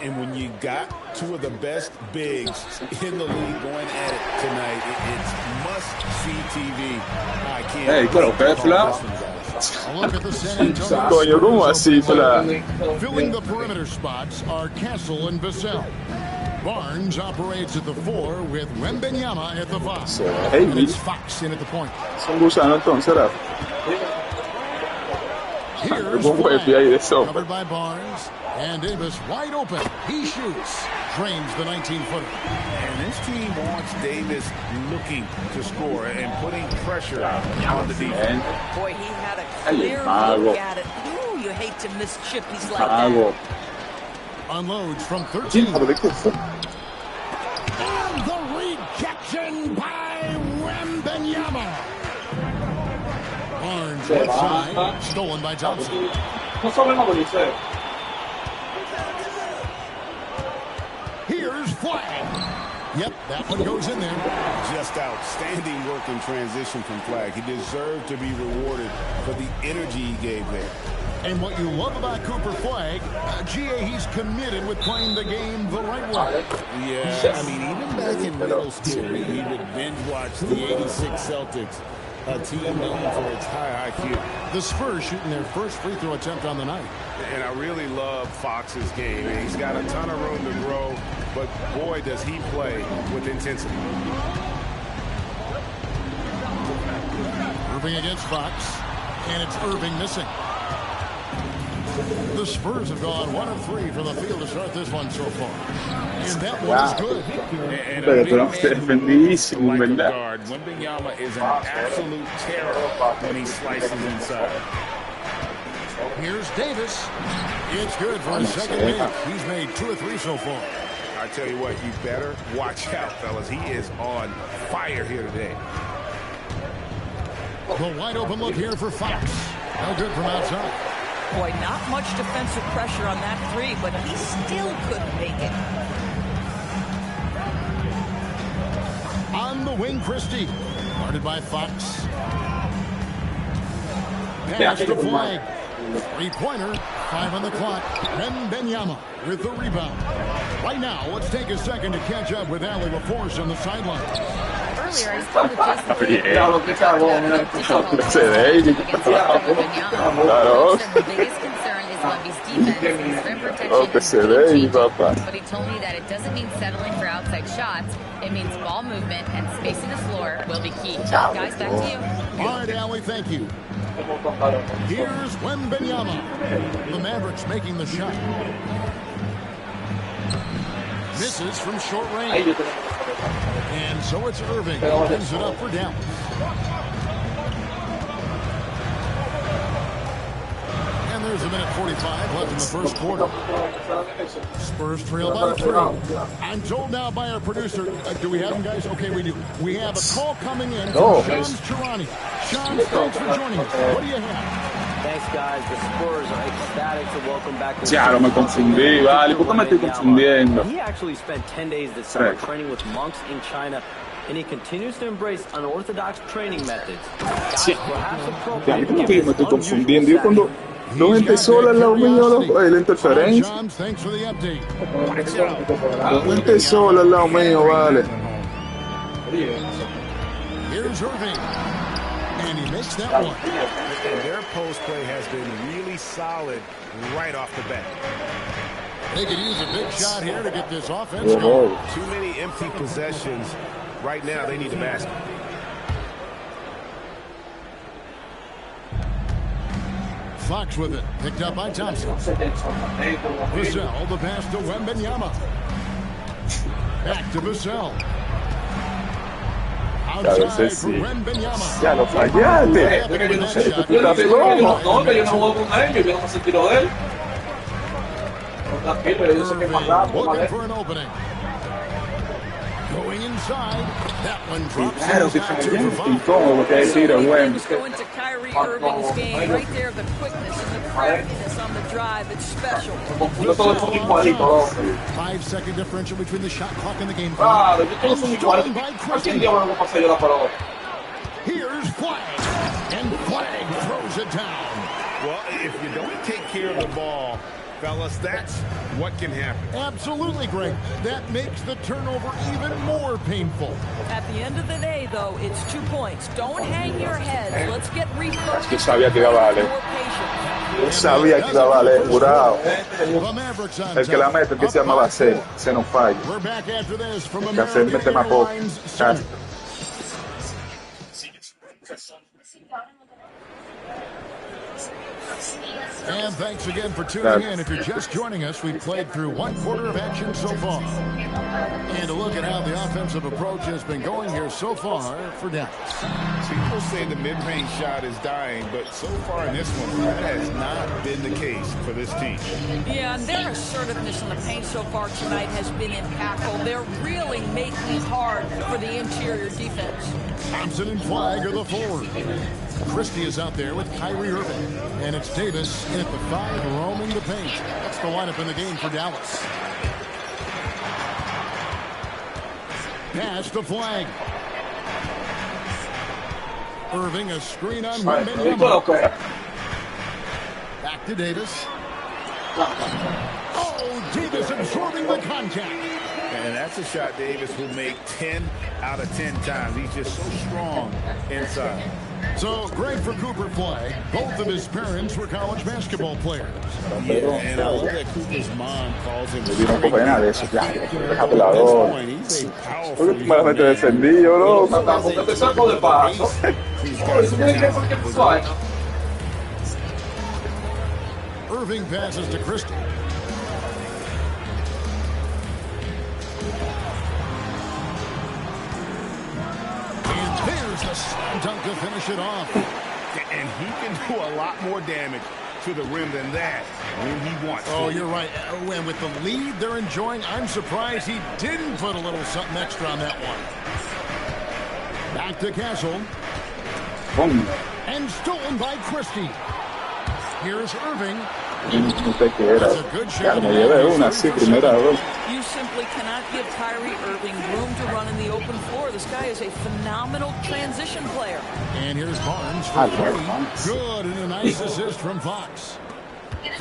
And when you got two of the best bigs in the league going at it tonight, it's must-see TV. I can't. Hey, claro, Pefla. Look at the San Antonio. Coño, ¿cómo así, Fla? Filling the perimeter spots are Castle and Vassell. Barnes operates at the 4 with Wembenyama at the 5. Hey, and it's Fox in at the point. Son gusano entonces, ¿será? Here's Flag, covered by Barnes, and Davis wide open. He shoots, drains the 19-footer. And this team wants Davis looking to score and putting pressure on the defense. Boy, he had a clear look at it. Ooh, you hate to miss chippies like that. Unloads from 13. And the rejection by Wembenyama. Barnes left side, stolen by Thompson. Here's Flag. Yep, that one goes in there. Just outstanding work in transition from Flag. He deserved to be rewarded for the energy he gave there. And what you love about Cooper Flag, GA, he's committed with playing the game the right way. Yeah, I mean, even back in middle school, we would binge watch the 86 Celtics, a team known for its high IQ. The Spurs shooting their first free throw attempt on the night. And I really love Fox's game. He's got a ton of room to grow, but boy, does he play with intensity. Irving against Fox, and it's Irving missing. The Spurs have gone 1 of 3 from the field to start this one so far. And that one is good. And a big man like a guard, Wembenyama is an absolute terror when he slices inside. Here's Davis. It's good for his second make. He's made 2 of 3 so far. I tell you what, you better watch out, fellas. He is on fire here today. The wide open look here for Fox. No good from outside. Boy, not much defensive pressure on that 3, but he still couldn't make it. On the wing, Christie. Guarded by Fox. Pass to Flag. Three-pointer. 5 on the clock. Wembanyama with the rebound. Right now, let's take a second to catch up with Allie LaForce on the sideline. Earlier, I spoke with Jason Tatum. The biggest concern is Wemby's defense, rim protection, but he told me that it doesn't mean settling for outside shots. It means ball movement and spacing the floor will be key. Guys, back to you. All right, Allie, thank you. Here's Wembanyama. The Mavericks making the shot. Misses from short range. And so it's Irving who opens it up for Dallas. And there's a minute 45 left in the first quarter. Spurs trail by 3. I'm told now by our producer, do we have him, guys? Okay, we do. We have a call coming in from Sean Chirani. Sean, thanks for joining us. What do you have? Thanks, guys. The Spurs are ecstatic to welcome back the Chiaro, me confundí, vale. ¿Por qué me estoy confundiendo? He actually spent 10 days this summer training with monks in China, and he continues to embrace unorthodox training methods. Sí. Me estoy confundiendo. Yo cuando veo gente sola al lado mío, la interferencia. Gente sola al lado mío, vale. Here's Irving. And he makes that one. Their post play has been really solid right off the bat. They could use a big shot here to get this offense going. Too many empty possessions. Right now, they need a basket. Fox with it. Picked up by Thompson. Vassell, the pass to Wembanyama. Back to Vassell. Outside for Wembanyama. Ya lo fallaste. Tú estás loco. No, que yo no juego con ellos. Yo no me sé el tiro de él. Tranquilo, yo sé que es más rápido. Looking for an opening. Going inside. That one drops. Claro, si fallaste. ¿Cómo que tiro, güey? Going to Kyrie Irving's game right there, the quickness and the craftiness on the drive. It's special. 5-second differential between the shot clock and the game clock. Here's Flag, and Flag throws it down. Well, if you don't take care of the ball, fellas, that's what can happen. Absolutely, Greg. That makes the turnover even more painful. At the end of the day, though, it's 2 points. Don't hang your heads. Let's get refocused. Yo sabía que iba a valer. Yo sabía que iba a valer, jurado. El que la mete, que se llamaba C, se nos falla. Que hacer mete más poco. And thanks again for tuning in. If you're just joining us, we've played through 1 quarter of action so far. And a look at how the offensive approach has been going here so far for Dallas. People say the mid-range shot is dying, but so far in this one, that has not been the case for this team. Yeah, and their assertiveness in the paint so far tonight has been impactful. They're really making it hard for the interior defense. Thompson and Flag are the forward. Christie is out there with Kyrie Irving. And it's Davis in at the 5, roaming the paint. That's the lineup in the game for Dallas. Pass to Flag. Irving, a screen on Wembanyama. Back to Davis. Oh, Davis absorbing the contact. And that's a shot Davis will make 10 out of 10 times. He's just so strong inside. So, great for Cooper Flag. Both of his parents were college basketball players. Yeah, and I love that Cooper's mom calls him. No coge nada de eso, ya. Déjate la dos. ¿Por qué tú me la metes defendido, loco? Porque te saco de paso. Irving passes to Christie. There's the slam dunk to finish it off. And he can do a lot more damage to the rim than that when he wants to. Oh, you're right. And with the lead they're enjoying, I'm surprised he didn't put a little something extra on that one. Back to Castle. Boom. And stolen by Christie. Here's Irving. No te quieras. Ya me llevé una así, primera vez. You simply cannot give Kyrie Irving room to run in the open floor. This guy is a phenomenal transition player. And here's Barnes for 3. Good, and a nice assist from Fox.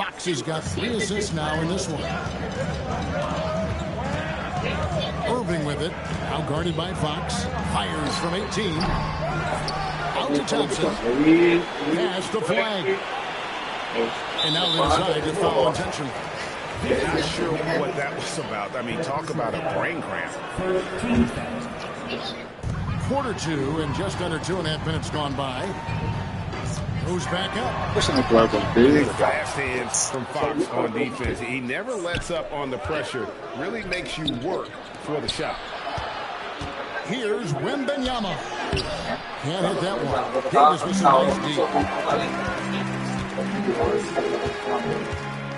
Fox has got 3 assists now in this one. Irving with it. Now guarded by Fox. Fires from 18. Out to Thompson. Pass the flag. And now they decide to foul intentionally. Yeah, not sure what that was about. I mean, talk about a brain cramp. Quarter 2 and just under 2.5 minutes gone by. Goes back up. Fast hands from Fox on defense. He never lets up on the pressure. Really makes you work for the shot. Here's Wembanyama. Can't hit that one. Davis with some nice deep.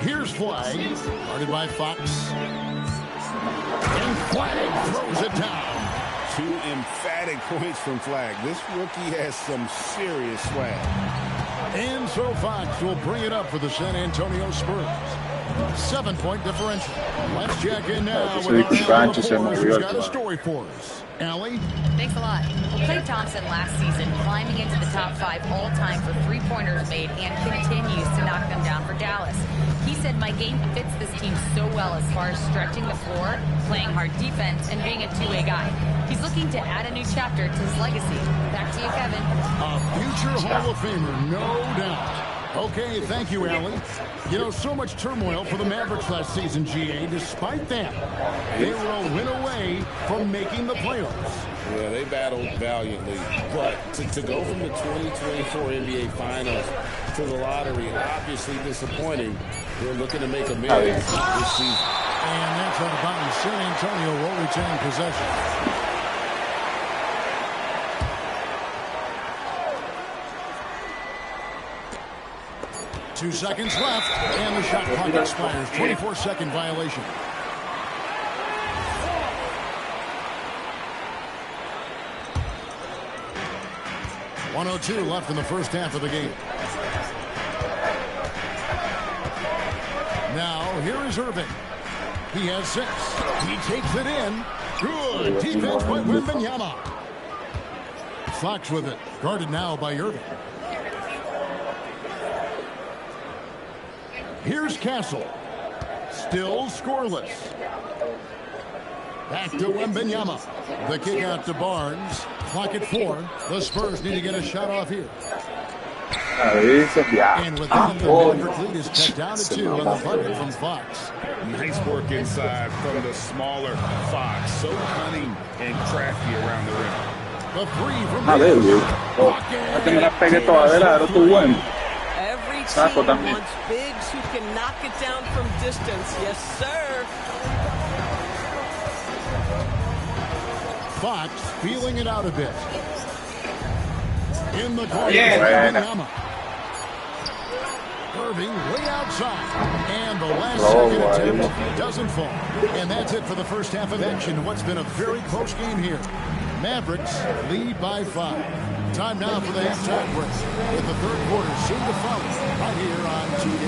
Here's Flag. Guarded by Fox. And Flag throws it down. 2 emphatic points from Flag. This rookie has some serious swag. And so Fox will bring it up for the San Antonio Spurs. 7-point differential. Let's check in now with our who's got a story for us. Allie? Thanks a lot. Well, Klay Thompson last season climbing into the top 5 all-time for three-pointers made and continues to knock them down for Dallas. He said, my game fits this team so well as far as stretching the floor, playing hard defense, and being a two-way guy. He's looking to add a new chapter to his legacy. Back to you, Kevin. A future Hall of Famer, no doubt. Okay, thank you, Allie. You know, so much turmoil for the Mavericks last season, GA. Despite that, they were a win away from making the playoffs. Yeah, they battled valiantly. But to go from the 2024 NBA Finals to the lottery, obviously disappointing. They're looking to make amends this season. And that's on the bottom. San Antonio will retain possession. 2 seconds left, and the shot clock expires. 24-second violation. .102 left in the first half of the game. Now, here is Irving. He has 6. He takes it in. Good defense by Wembanyama. Fox with it. Guarded now by Irving. Here's Castle. Still scoreless. Back to Wembanyama. The kick out to Barnes. Clock at 4. The Spurs need to get a shot off here. And with that, the Maverick lead is cut down to 2 on the bucket from Fox. Nice work inside from the smaller Fox. So cunning and crafty around the rim. The 3 from Every team wants bigs who can knock it down from distance. Yes, sir. Fox feeling it out a bit. In the corner, Irving way outside. And the last second attempt doesn't fall. And that's it for the first half of action. What's been a very close game here. Mavericks lead by 5. Time now for the halftime break. With the third quarter soon to follow right here on 2K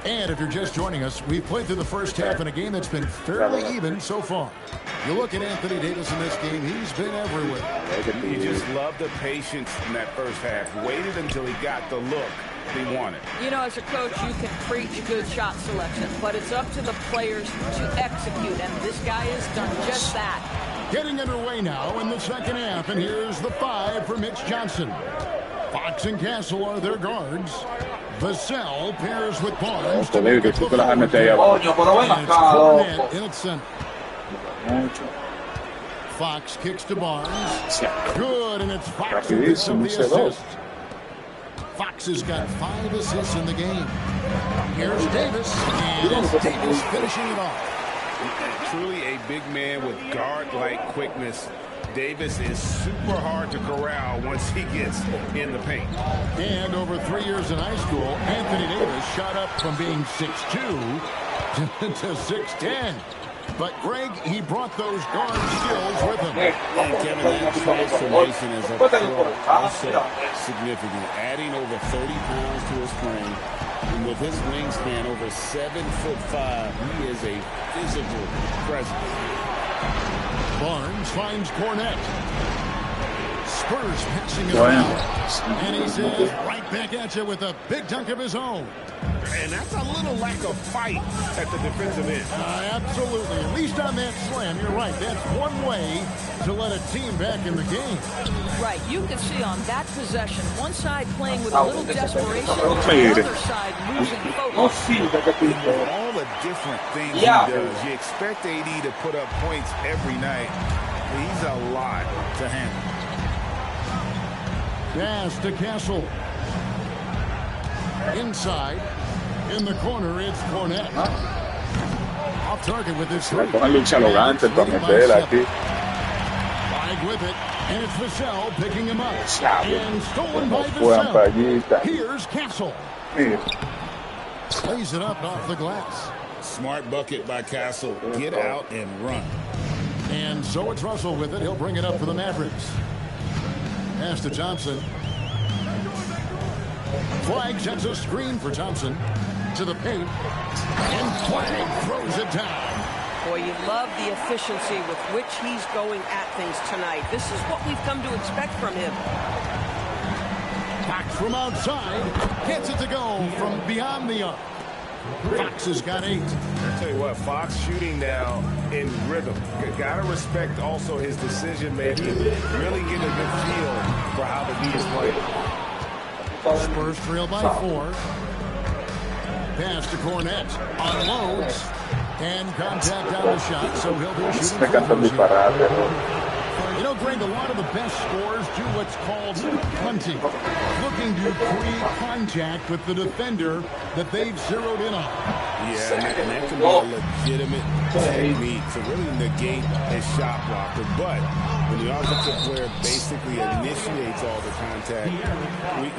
And if you're just joining us, we've played through the first half in a game that's been fairly even so far. You look at Anthony Davis in this game, he's been everywhere. You just love the patience in that first half. Waited until he got the look he wanted. You know, as a coach, you can preach good shot selection, but it's up to the players to execute, and this guy has done just that. Getting underway now in the second half, and here's the 5 for Mitch Johnson. Fox and Castle are their guards. Vassell pairs with Barnes to make it the forward. And it's Cornette in its center. Fox kicks to Barnes. Good, and it's Fox who picks up the assist. Fox has got 5 assists in the game. Here's Davis, and Davis finishing it off. Truly a big man with guard-like quickness. Davis is super hard to corral once he gets in the paint. And over 3 years in high school, Anthony Davis shot up from being 6'2" to 6'10". But Greg, he brought those guard skills with him. And Kevin, that transformation as a pro also significant. Adding over 30 pounds to his frame. And with his wingspan over 7'5", he is a physical presence. Barnes finds Cornette. Spurs passing it around. And he says, right back at you with a big dunk of his own. And that's a little lack of fight at the defensive end. Absolutely. At least on that slam, you're right. That's one way to let a team back in the game. Right. You can see on that possession, one side playing with a little desperation, the other side losing focus. All the different things he does. You expect AD to put up points every night. He's a lot to handle. Pass to Castle. Inside. In the corner, it's Cornette. Off target with his three. Con lucha arrogante el torneo aquí. Wide with it. And it's Vassell picking him up. And stolen by Vassell. Here's Castle. Plays it up off the glass. Smart bucket by Castle. Get out and run. And so it's Russell with it. He'll bring it up for the Mavericks. Pass to Thompson. Flag sends a screen for Thompson to the paint. And Flag throws it down. Boy, you love the efficiency with which he's going at things tonight. This is what we've come to expect from him. Fox from outside. Gets it to go from beyond the arc. Fox has got 8. I tell you what, Fox shooting now in rhythm. Got to respect also his decision making. Really get a good feel for how the D is playing. Spurs trail by 4. Pass to Cornette. Unloads. And contact on the shot, so he'll be shooting. You know, Greg, a lot of the best scorers do what's called punting. Looking to pre-contact with the defender that they've zeroed in on. Yeah, and that can be a legitimate technique to really negate a shot blocker. But when the offensive player basically initiates all the contact,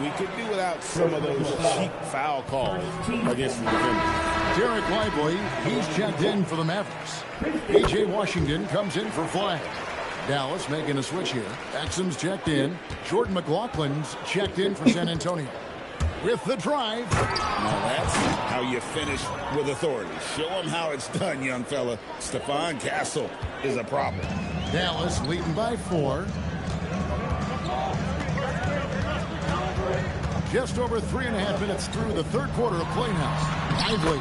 we could do without some of those cheap foul calls against the defender. Derek Lively, he's checked in for the Mavericks. A.J. Washington comes in for Flag. Dallas making a switch here. Exum's checked in. Jordan McLaughlin's checked in for San Antonio. With the drive. Now that's how you finish with authority. Show them how it's done, young fella. Stephon Castle is a problem. Dallas leading by 4. Just over 3.5 minutes through the third quarter of Playhouse. Lively.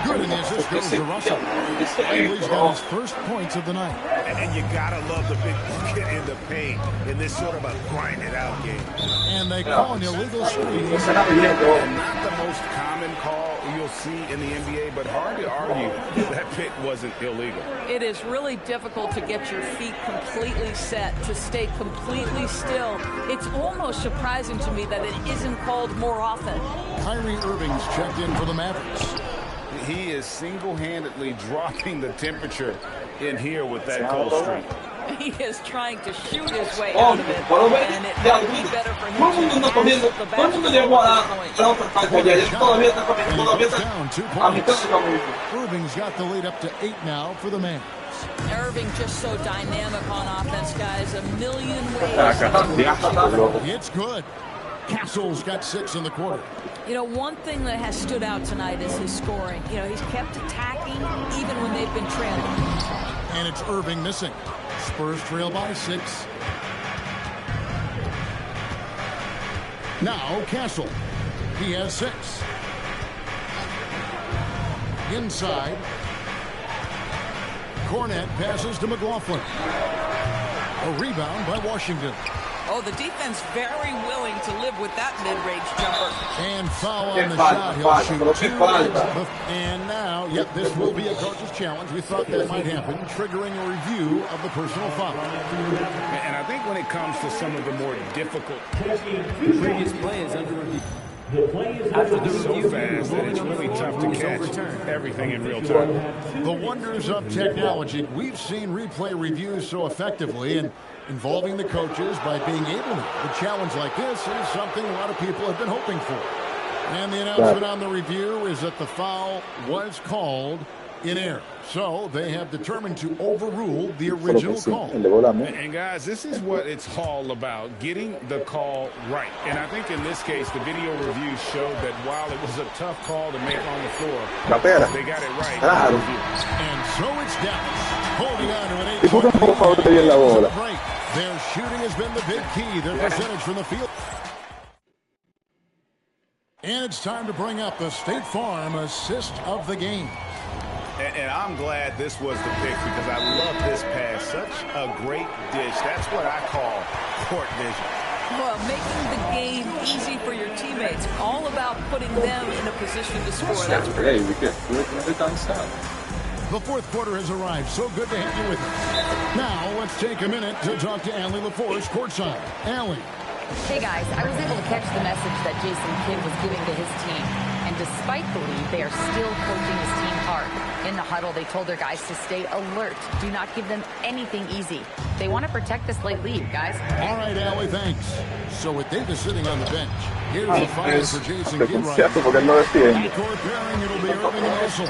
Good, and the assist goes to Russell. Lively's got his first points of the night. And you gotta love the big bucket in the paint in this sort of a grind-it-out game. And they call an illegal screen. Not the most common call you'll see in the NBA, but hard to argue that pick wasn't illegal. It is really difficult to get your feet completely set, to stay completely still. It's almost surprising to me that it isn't called more often. Kyrie Irving's checked in for the Mavericks. He is single-handedly dropping the temperature in here with that cold streak. He is trying to shoot his way out of it, and it might be better for him to pass the basketball. Irving's got the lead up to 8 now for the Mavericks. Irving just so dynamic on offense, guys. A million ways. It's good. Castle's got 6 in the quarter. You know, one thing that has stood out tonight is his scoring. You know, he's kept attacking even when they've been trailing. And it's Irving missing. Spurs trail by 6. Now Castle. He has 6. Inside. Cornette passes to McLaughlin. A rebound by Washington. Oh, the defense very willing to live with that mid-range jumper. And foul on the shot. He'll shoot 2. And now, this will be a coach's challenge. We thought that might happen, triggering a review of the personal foul. And I think when it comes to some of the more difficult previous play is under review. After the so fast that it's really tough to catch everything in real time. The wonders of technology. We've seen replay reviews so effectively, and involving the coaches by being able to. A challenge like this is something a lot of people have been hoping for. And the announcement on the review is that the foul was called in error. So they have determined to overrule the original call. And guys, this is what it's all about, getting the call right. And I think in this case, the video review showed that while it was a tough call to make on the floor, they got it right. And so it's Dallas holding on to an 8-point lead. Their shooting has been the big key, their percentage from the field. And it's time to bring up the State Farm assist of the game. And I'm glad this was the pick because I love this pass. Such a great dish. That's what I call court vision. Well, making the game easy for your teammates. All about putting them in a position to score. That's great. The fourth quarter has arrived. So good to have you with us. Now, let's take a minute to talk to Allie LaForce courtside. Allie. Hey, guys. I was able to catch the message that Jason Kidd was giving to his team. And despite the lead, they are still coaching his team hard. In the huddle, they told their guys to stay alert. Do not give them anything easy. They want to protect this late lead, guys. All right, Allie, thanks. So with Davis sitting on the bench, here's the fire for Jason Kidd right now. Backcourt pairing, it'll be Irving and Russell.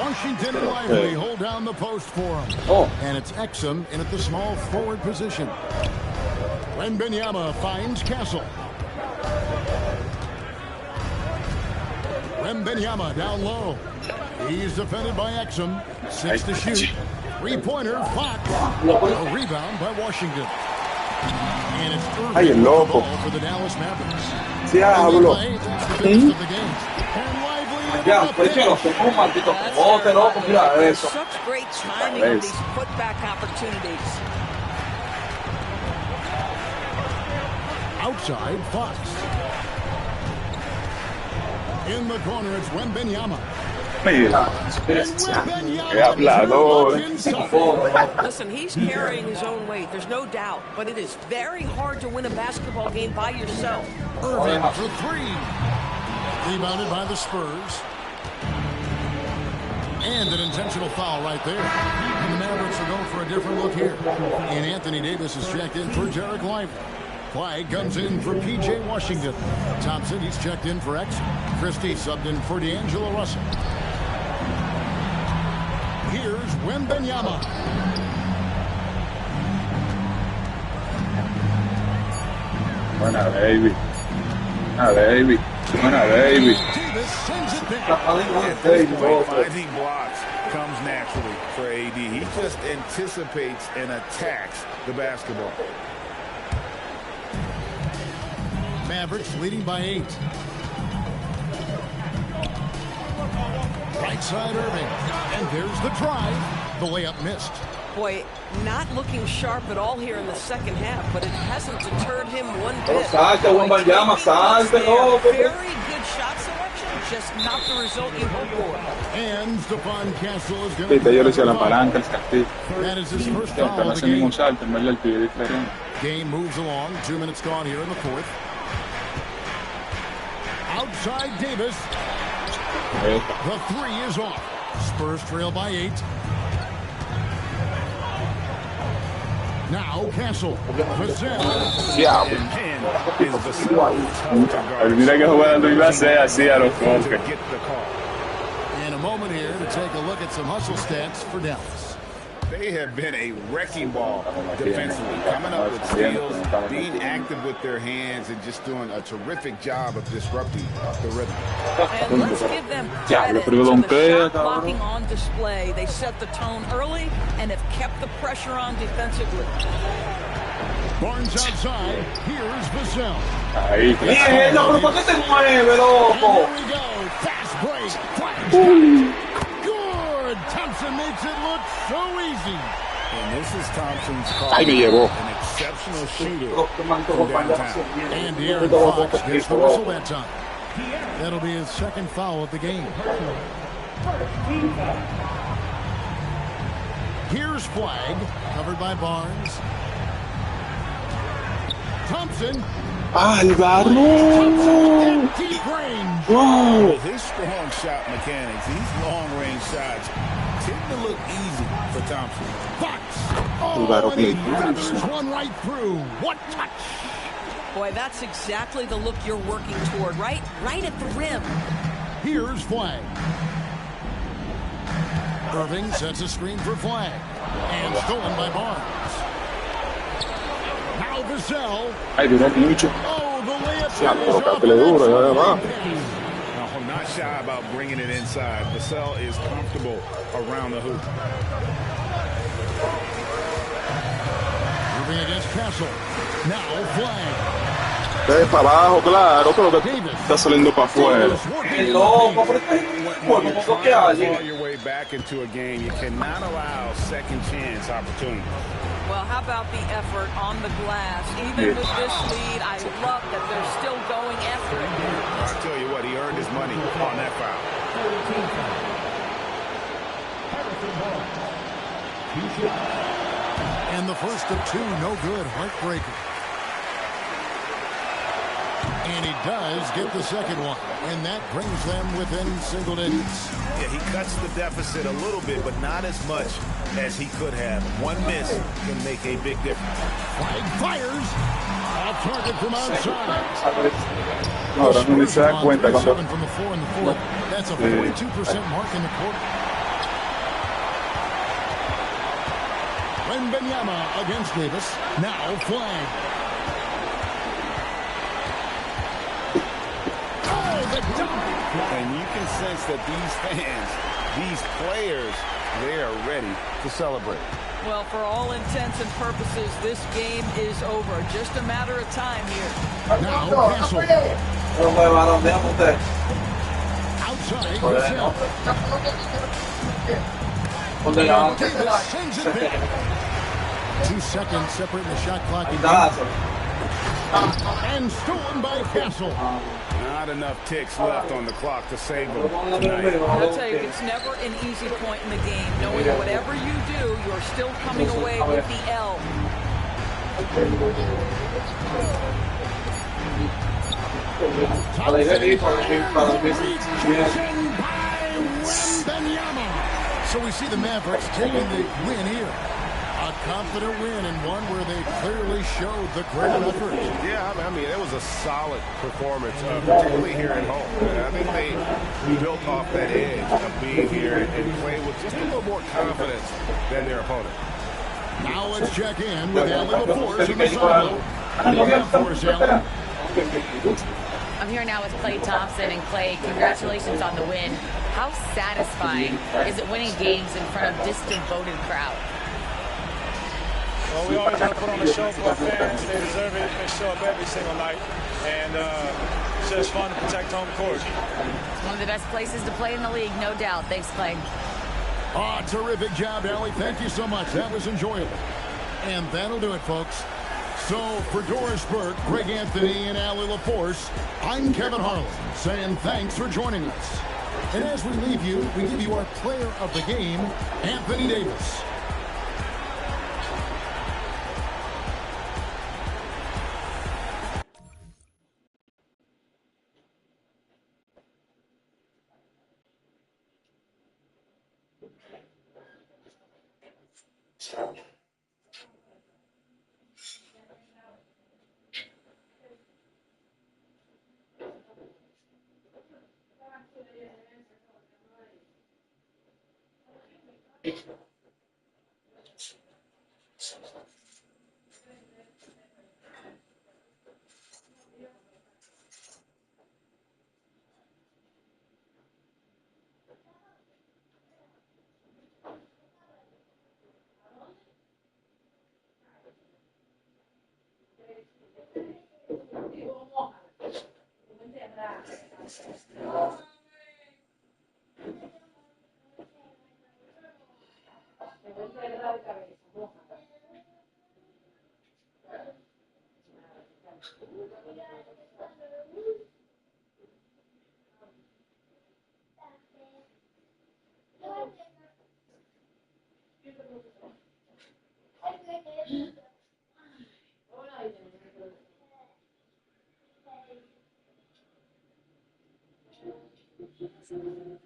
Washington and Lively hold down the post for him. And it's Exum in at the small forward position. Wembanyama finds Castle. Wembanyama down low. He's defended by Exum. 6 to shoot. Three-pointer, Fox. A rebound by Washington. And it's Irving for the Dallas Mavericks. Diablo. And Lively. Such great timing of these putback opportunities. Outside, Fox. In the corner, it's Wembanyama. Listen, he's carrying his own weight, there's no doubt, but it is very hard to win a basketball game by yourself. Irving for three. Rebounded by the Spurs. And an intentional foul right there. And the Mavericks are going for a different look here. And Anthony Davis is checked in for Derek Lively. Clyde comes in for P.J. Washington. Thompson, he's checked in for X. Christie subbed in for D'Angelo Russell. Here's Wembanyama. Buena, baby. Buena, baby. Buena, baby. Davis sends it back. Finding blocks comes naturally for AD. He just anticipates and attacks the basketball. Mavericks leading by 8. Right side Irving. And there's the drive. The layup missed. Boy, not looking sharp at all here in the second half, but it hasn't deterred him one bit. Very good shot selection, just not the result you hope for. And Stephon Castle is going to... That is his first foul of the game. Game moves along. 2 minutes gone here in the fourth. Outside Davis. The three is off. Spurs trail by 8. Now Castle. Olvida que jugando iba a ser así a los golpes. In a moment here to take a look at some hustle stats for Dallas. They have been a wrecking ball defensively, coming up with steals, being active with their hands, and just doing a terrific job of disrupting the rhythm. And let's give them credit to the shot blocking on display. They set the tone early and have kept the pressure on defensively. Barnes outside. Here's Vassell. Ahí. Mierda, pero ¿por qué te mueve, loco? Here we go. Fast break. Good. Thompson makes it look so easy. And this is Thompson's call. An exceptional shooter from downtown. And De'Aaron Fox gets the whistle that time. That'll be his second foul of the game. Here's Flag, covered by Barnes. Thompson. Álvaro. Deep range. Wow. With his strong shot mechanics, these long-range shots tend to look easy for Thompson. Fox Oh, and he thunders one right through. What touch! Boy, that's exactly the look you're working toward, right? Right at the rim. Here's Flag. Irving sets a screen for Flag. And stolen by Barnes. Now Vassell. Ay, duró mucho. Oh, the layup Ya, pero cálcule duro, ya va. Not shy about bringing it inside. Vassell is comfortable around the hoop. Moving against Castle. Now Flag. Para abajo, claro, pero que está saliendo para afuera. Claw your way back into a game. You cannot allow second chance opportunity. Well, how about the effort on the glass? Even with this lead, I love that they're still going after it. I'll tell you what, he earned his money on that foul. And the first of two, no good, heartbreaker. And he does get the second one, and that brings them within single digits. Yeah, he cuts the deficit a little bit, but not as much as he could have. One miss can make a big difference. Flag fires. Off target from outside. Ahora no se da cuenta cuando... 7 from the 4 in the fourth. That's a 42% mark in the quarter. Wembanyama against Davis. Now Flag. And you can sense that these fans, these players, they are ready to celebrate. Well, for all intents and purposes, this game is over. Just a matter of time here. Now Castle. Outside. Davis sends it back. 2 seconds separating the shot clock. And stolen by Castle. Not enough ticks left on the clock to save them tonight. I'll tell you, it's never an easy point in the game, knowing whatever you do, you're still coming away with the L. So we see the Mavericks taking the win here. A confident win and one where they clearly showed the greater effort. Yeah, I mean, it was a solid performance, particularly here at home. I think they built off that edge of being here and played with just a little more confidence than their opponent. Now let's check in with Allen LaForce in the sideline. LaForce, Allen. I'm here now with Klay Thompson. And Klay, congratulations on the win. How satisfying is it winning games in front of this devoted crowd? Well, we always want to put on a show for our fans. They deserve it. They show up every single night. And it's just fun to protect home court. It's one of the best places to play in the league, no doubt. Thanks, Clay. Oh, terrific job, Allie. Thank you so much. That was enjoyable. And that'll do it, folks. So, for Doris Burke, Greg Anthony, and Allie LaForce, I'm Kevin Harlan, saying thanks for joining us. And as we leave you, we give you our player of the game, Anthony Davis.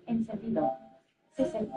Encendido. 60.